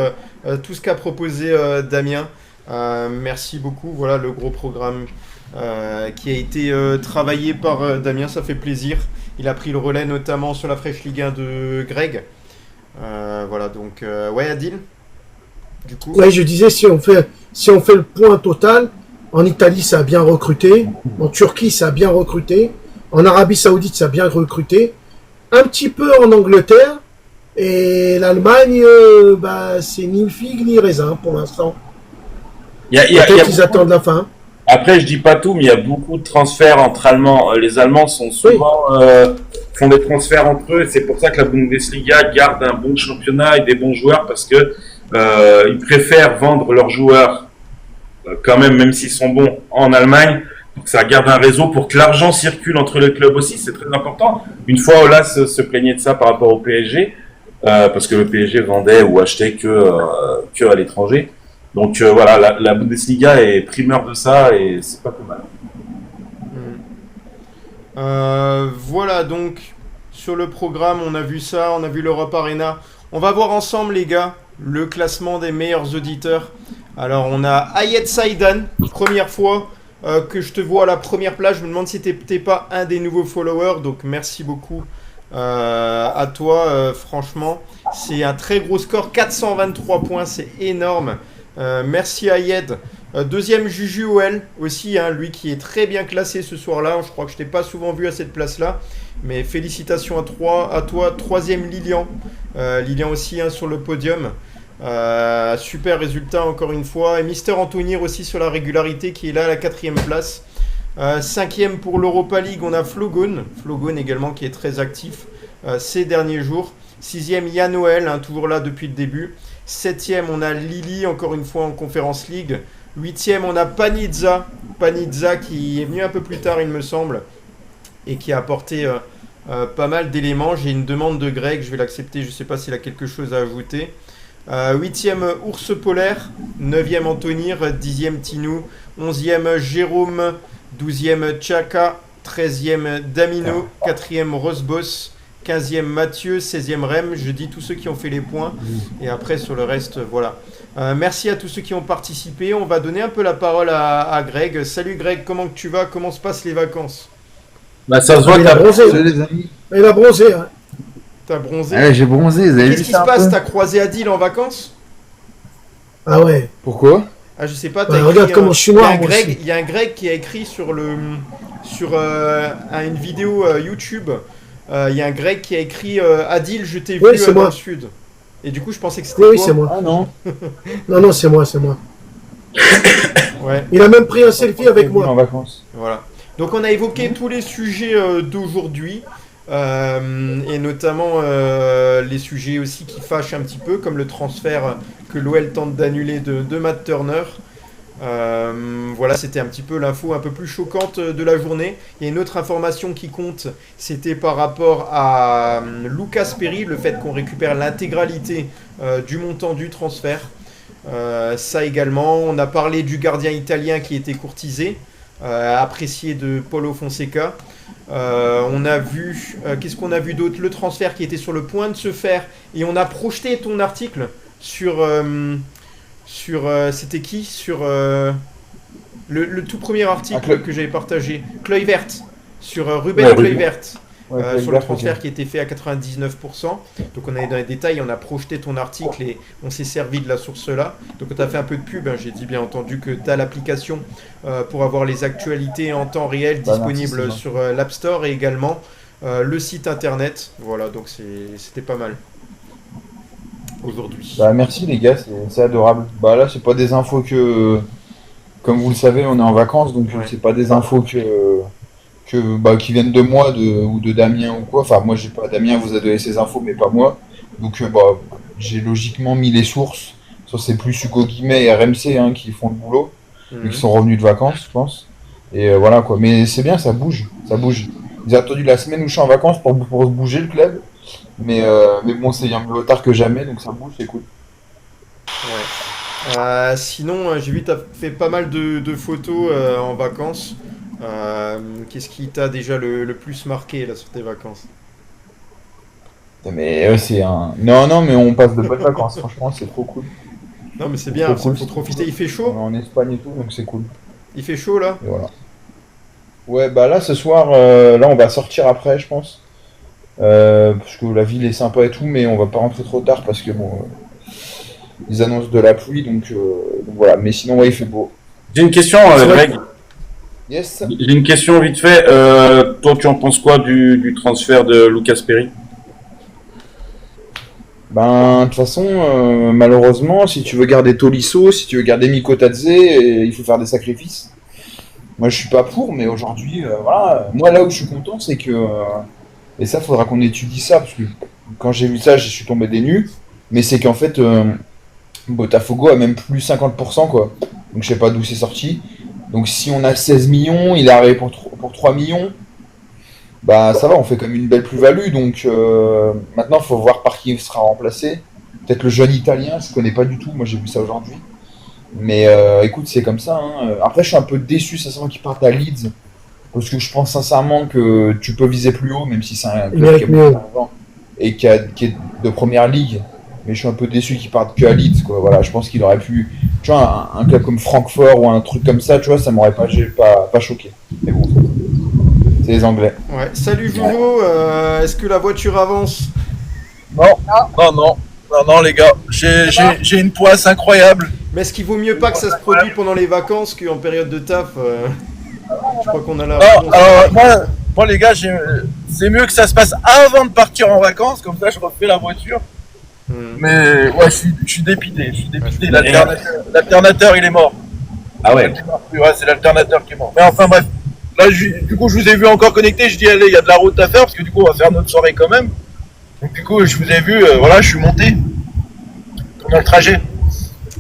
tout ce qu'a proposé Damien. Merci beaucoup. Voilà le gros programme qui a été travaillé par Damien, ça fait plaisir. Il a pris le relais notamment sur la Fresh Ligue 1 de Greg. Voilà, donc ouais, Adil. Du coup. Ouais, je disais, si on fait le point total, en Italie, ça a bien recruté. En Turquie, ça a bien recruté. En Arabie Saoudite, ça a bien recruté. Un petit peu en Angleterre. Et l'Allemagne, c'est ni figue ni raisin pour l'instant. Peut-être qu'ils attendent la fin. Après, je dis pas tout, mais il y a beaucoup de transferts entre Allemands. Les Allemands sont souvent font des transferts entre eux. Et c'est pour ça que la Bundesliga garde un bon championnat et des bons joueurs parce que ils préfèrent vendre leurs joueurs quand même s'ils sont bons en Allemagne. Donc ça garde un réseau pour que l'argent circule entre les clubs aussi. C'est très important. Une fois, Olas se plaignait de ça par rapport au PSG parce que le PSG vendait ou achetait que à l'étranger. Donc voilà, la Bundesliga est primeur de ça et c'est pas plus mal. Voilà donc sur le programme, on a vu ça, on a vu l'Europe Arena. On va voir ensemble les gars le classement des meilleurs auditeurs. Alors on a Ayed Saïdan, première fois que je te vois à la première place. Je me demande si t'es pas un des nouveaux followers, donc merci beaucoup à toi, franchement. C'est un très gros score, 423 points, c'est énorme. Merci Ayed. Deuxième Juju OL aussi, hein, lui qui est très bien classé ce soir-là. Je crois que je t'ai pas souvent vu à cette place-là. Mais félicitations à toi. Troisième Lilian. Lilian aussi hein, sur le podium. Super résultat encore une fois. Et Mister Antonir aussi sur la régularité qui est là à la 4e place. Cinquième pour l'Europa League, on a Flogon. Flogon également qui est très actif ces derniers jours. 6e Yann Noël, hein, toujours là depuis le début. 7e on a Lily encore une fois en Conference League. 8e on a Panizza qui est venu un peu plus tard il me semble et qui a apporté pas mal d'éléments. J'ai une demande de Greg, je vais l'accepter, je ne sais pas s'il a quelque chose à ajouter. 8e Ours Polaire, 9e Antonir, 10e Tinou, 11e Jérôme, 12e Chaka, 13e Damino, 4e Rosbos, 15e Mathieu, 16e Rem. Je dis tous ceux qui ont fait les points et après sur le reste, voilà. Merci à tous ceux qui ont participé. On va donner un peu la parole à Greg. Salut Greg, comment tu vas? Comment se passent les vacances? Bah ça se voit, il a bronzé. Les amis. Il a bronzé. Hein. T'as bronzé? Ouais, j'ai bronzé. Qu'est-ce qui se passe? T'as croisé Adil en vacances? Ah ouais. Pourquoi? Ah je sais pas. Regarde comment je suis noir. Il y a un Greg qui a écrit sur une vidéo YouTube. Il y a un Greg qui a écrit Adil, je t'ai vu dans le sud. Et du coup, je pensais que c'était toi. Oui, c'est moi. Ah non. non, c'est moi. Ouais. Il a même pris un selfie avec moi. En vacances. Voilà. Donc, on a évoqué tous les sujets d'aujourd'hui. Et notamment les sujets aussi qui fâchent un petit peu, comme le transfert que l'OL tente d'annuler de Matt Turner. Voilà, c'était un petit peu l'info un peu plus choquante de la journée. Il y a une autre information qui compte, c'était par rapport à Lucas Perry, le fait qu'on récupère l'intégralité du montant du transfert. Ça également, on a parlé du gardien italien qui était courtisé, apprécié de Paulo Fonseca. On a vu, qu'est-ce qu'on a vu d'autre? Le transfert qui était sur le point de se faire, et on a projeté ton article sur c'était qui? Sur le tout premier article que j'avais partagé, Kluivert, sur Ruben Kluivert, sur le transfert qui était fait à 99%. Donc on est dans les détails, on a projeté ton article et on s'est servi de la source là. Donc on a fait un peu de pub, hein. J'ai dit bien entendu que tu as l'application pour avoir les actualités en temps réel disponibles sur l'App Store et également le site internet. Voilà, donc c'était pas mal. Aujourd'hui. Bah merci les gars, c'est adorable. Bah là c'est pas des infos que, comme vous le savez, on est en vacances, donc c'est pas des infos qui viennent de moi ou de Damien ou quoi. Enfin moi j'ai pas, Damien vous a donné ces infos mais pas moi. Donc j'ai logiquement mis les sources. Ça c'est plus Hugo Guimet et RMC hein, qui font le boulot, qui sont revenus de vacances je pense. Et voilà quoi. Mais c'est bien, ça bouge. Ils ont attendu la semaine où je suis en vacances pour se bouger le club. Mais bon, c'est bien mieux tard que jamais, donc ça bouge, c'est cool. Ouais. Sinon, j'ai vu que tu as fait pas mal de photos en vacances. Qu'est-ce qui t'a déjà le plus marqué là sur tes vacances? Mais c'est un. Non, mais on passe de bonnes vacances, franchement, c'est trop cool. Non, mais c'est bien, Trop cool, faut c'est profiter. Il fait On chaud? est en Espagne et tout, donc c'est cool. Il fait chaud là? Et voilà. Ouais, bah là, ce soir, là, on va sortir après, je pense. Parce que la ville est sympa et tout, mais on va pas rentrer trop tard parce que bon, ils annoncent de la pluie, donc voilà. Mais sinon, ouais, il fait beau. J'ai une question, Greg. Yes. J'ai une question vite fait. Toi, tu en penses quoi du transfert de Lucas Perry? Ben, de toute façon, malheureusement, si tu veux garder Tolisso, si tu veux garder Mikotadze, il faut faire des sacrifices. Moi, je suis pas pour, mais aujourd'hui, voilà. Moi, là où je suis content, c'est que. Et ça, faudra qu'on étudie ça, parce que quand j'ai vu ça, je suis tombé des nues. Mais c'est qu'en fait, Botafogo a même plus 50%, quoi. Donc, je sais pas d'où c'est sorti. Donc, si on a 16 millions, il est arrivé pour 3 millions. Bah, ça va, on fait comme une belle plus-value. Donc, maintenant, il faut voir par qui il sera remplacé. Peut-être le jeune italien, je connais pas du tout. Moi, j'ai vu ça aujourd'hui. Mais écoute, c'est comme ça. Hein. Après, je suis un peu déçu, sincèrement, qu'il parte à Leeds. Parce que je pense sincèrement que tu peux viser plus haut, même si c'est un club qui est beaucoup d'argent et qui est de première ligue. Mais je suis un peu déçu qu'il parte que à Leeds, quoi. Voilà, je pense qu'il aurait pu. Tu vois, un club comme Francfort ou un truc comme ça, tu vois, ça m'aurait pas choqué. Mais bon, c'est les Anglais. Ouais. Salut Juno, est-ce que la voiture avance? Non, les gars, j'ai une poisse incroyable. Mais est-ce qu'il vaut mieux pas que ça se produise pendant les vacances qu'en période de taf? Je crois qu'on a la réponse. Moi, les gars, c'est mieux que ça se passe avant de partir en vacances, comme ça je refais la voiture. Mais ouais, je suis dépité. L'alternateur, il est mort. Ah ouais. Ouais, c'est l'alternateur qui est mort. Mais enfin, bref. Là, du coup, je vous ai vu encore connecté. Je dis, allez, il y a de la route à faire, parce que du coup, on va faire notre soirée quand même. Donc, du coup, je vous ai vu, voilà, je suis monté pendant le trajet.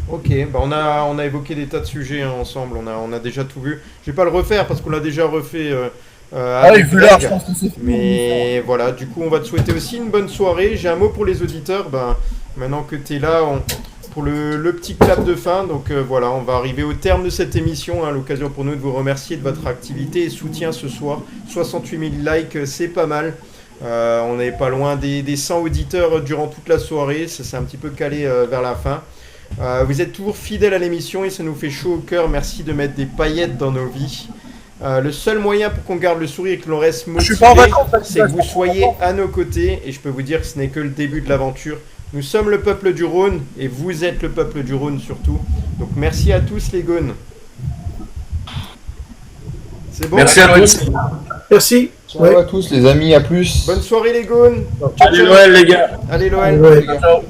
Ok, bah on a évoqué des tas de sujets hein, ensemble, on a déjà tout vu. Je vais pas le refaire parce qu'on l'a déjà refait avec vu Greg. là, je pense que c'est fini. Mais voilà, du coup on va te souhaiter aussi une bonne soirée. J'ai un mot pour les auditeurs, maintenant que tu es là, pour le petit clap de fin. Donc voilà, on va arriver au terme de cette émission. Hein, l'occasion pour nous de vous remercier de votre activité et soutien ce soir. 68 000 likes, c'est pas mal. On n'est pas loin des 100 auditeurs durant toute la soirée, ça s'est un petit peu calé vers la fin. Vous êtes toujours fidèles à l'émission et ça nous fait chaud au cœur. Merci de mettre des paillettes dans nos vies. Le seul moyen pour qu'on garde le sourire et que l'on reste motivé, c'est que vous soyez à nos côtés. Et je peux vous dire que ce n'est que le début de l'aventure. Nous sommes le peuple du Rhône et vous êtes le peuple du Rhône surtout. Donc merci à tous les Gaunes. C'est bon. Merci à tous. Merci. Ciao à tous les amis, à plus. Bonne soirée les Gaunes. Allez Noël les gars. Allez Noël. Ouais. Les gars. Ciao.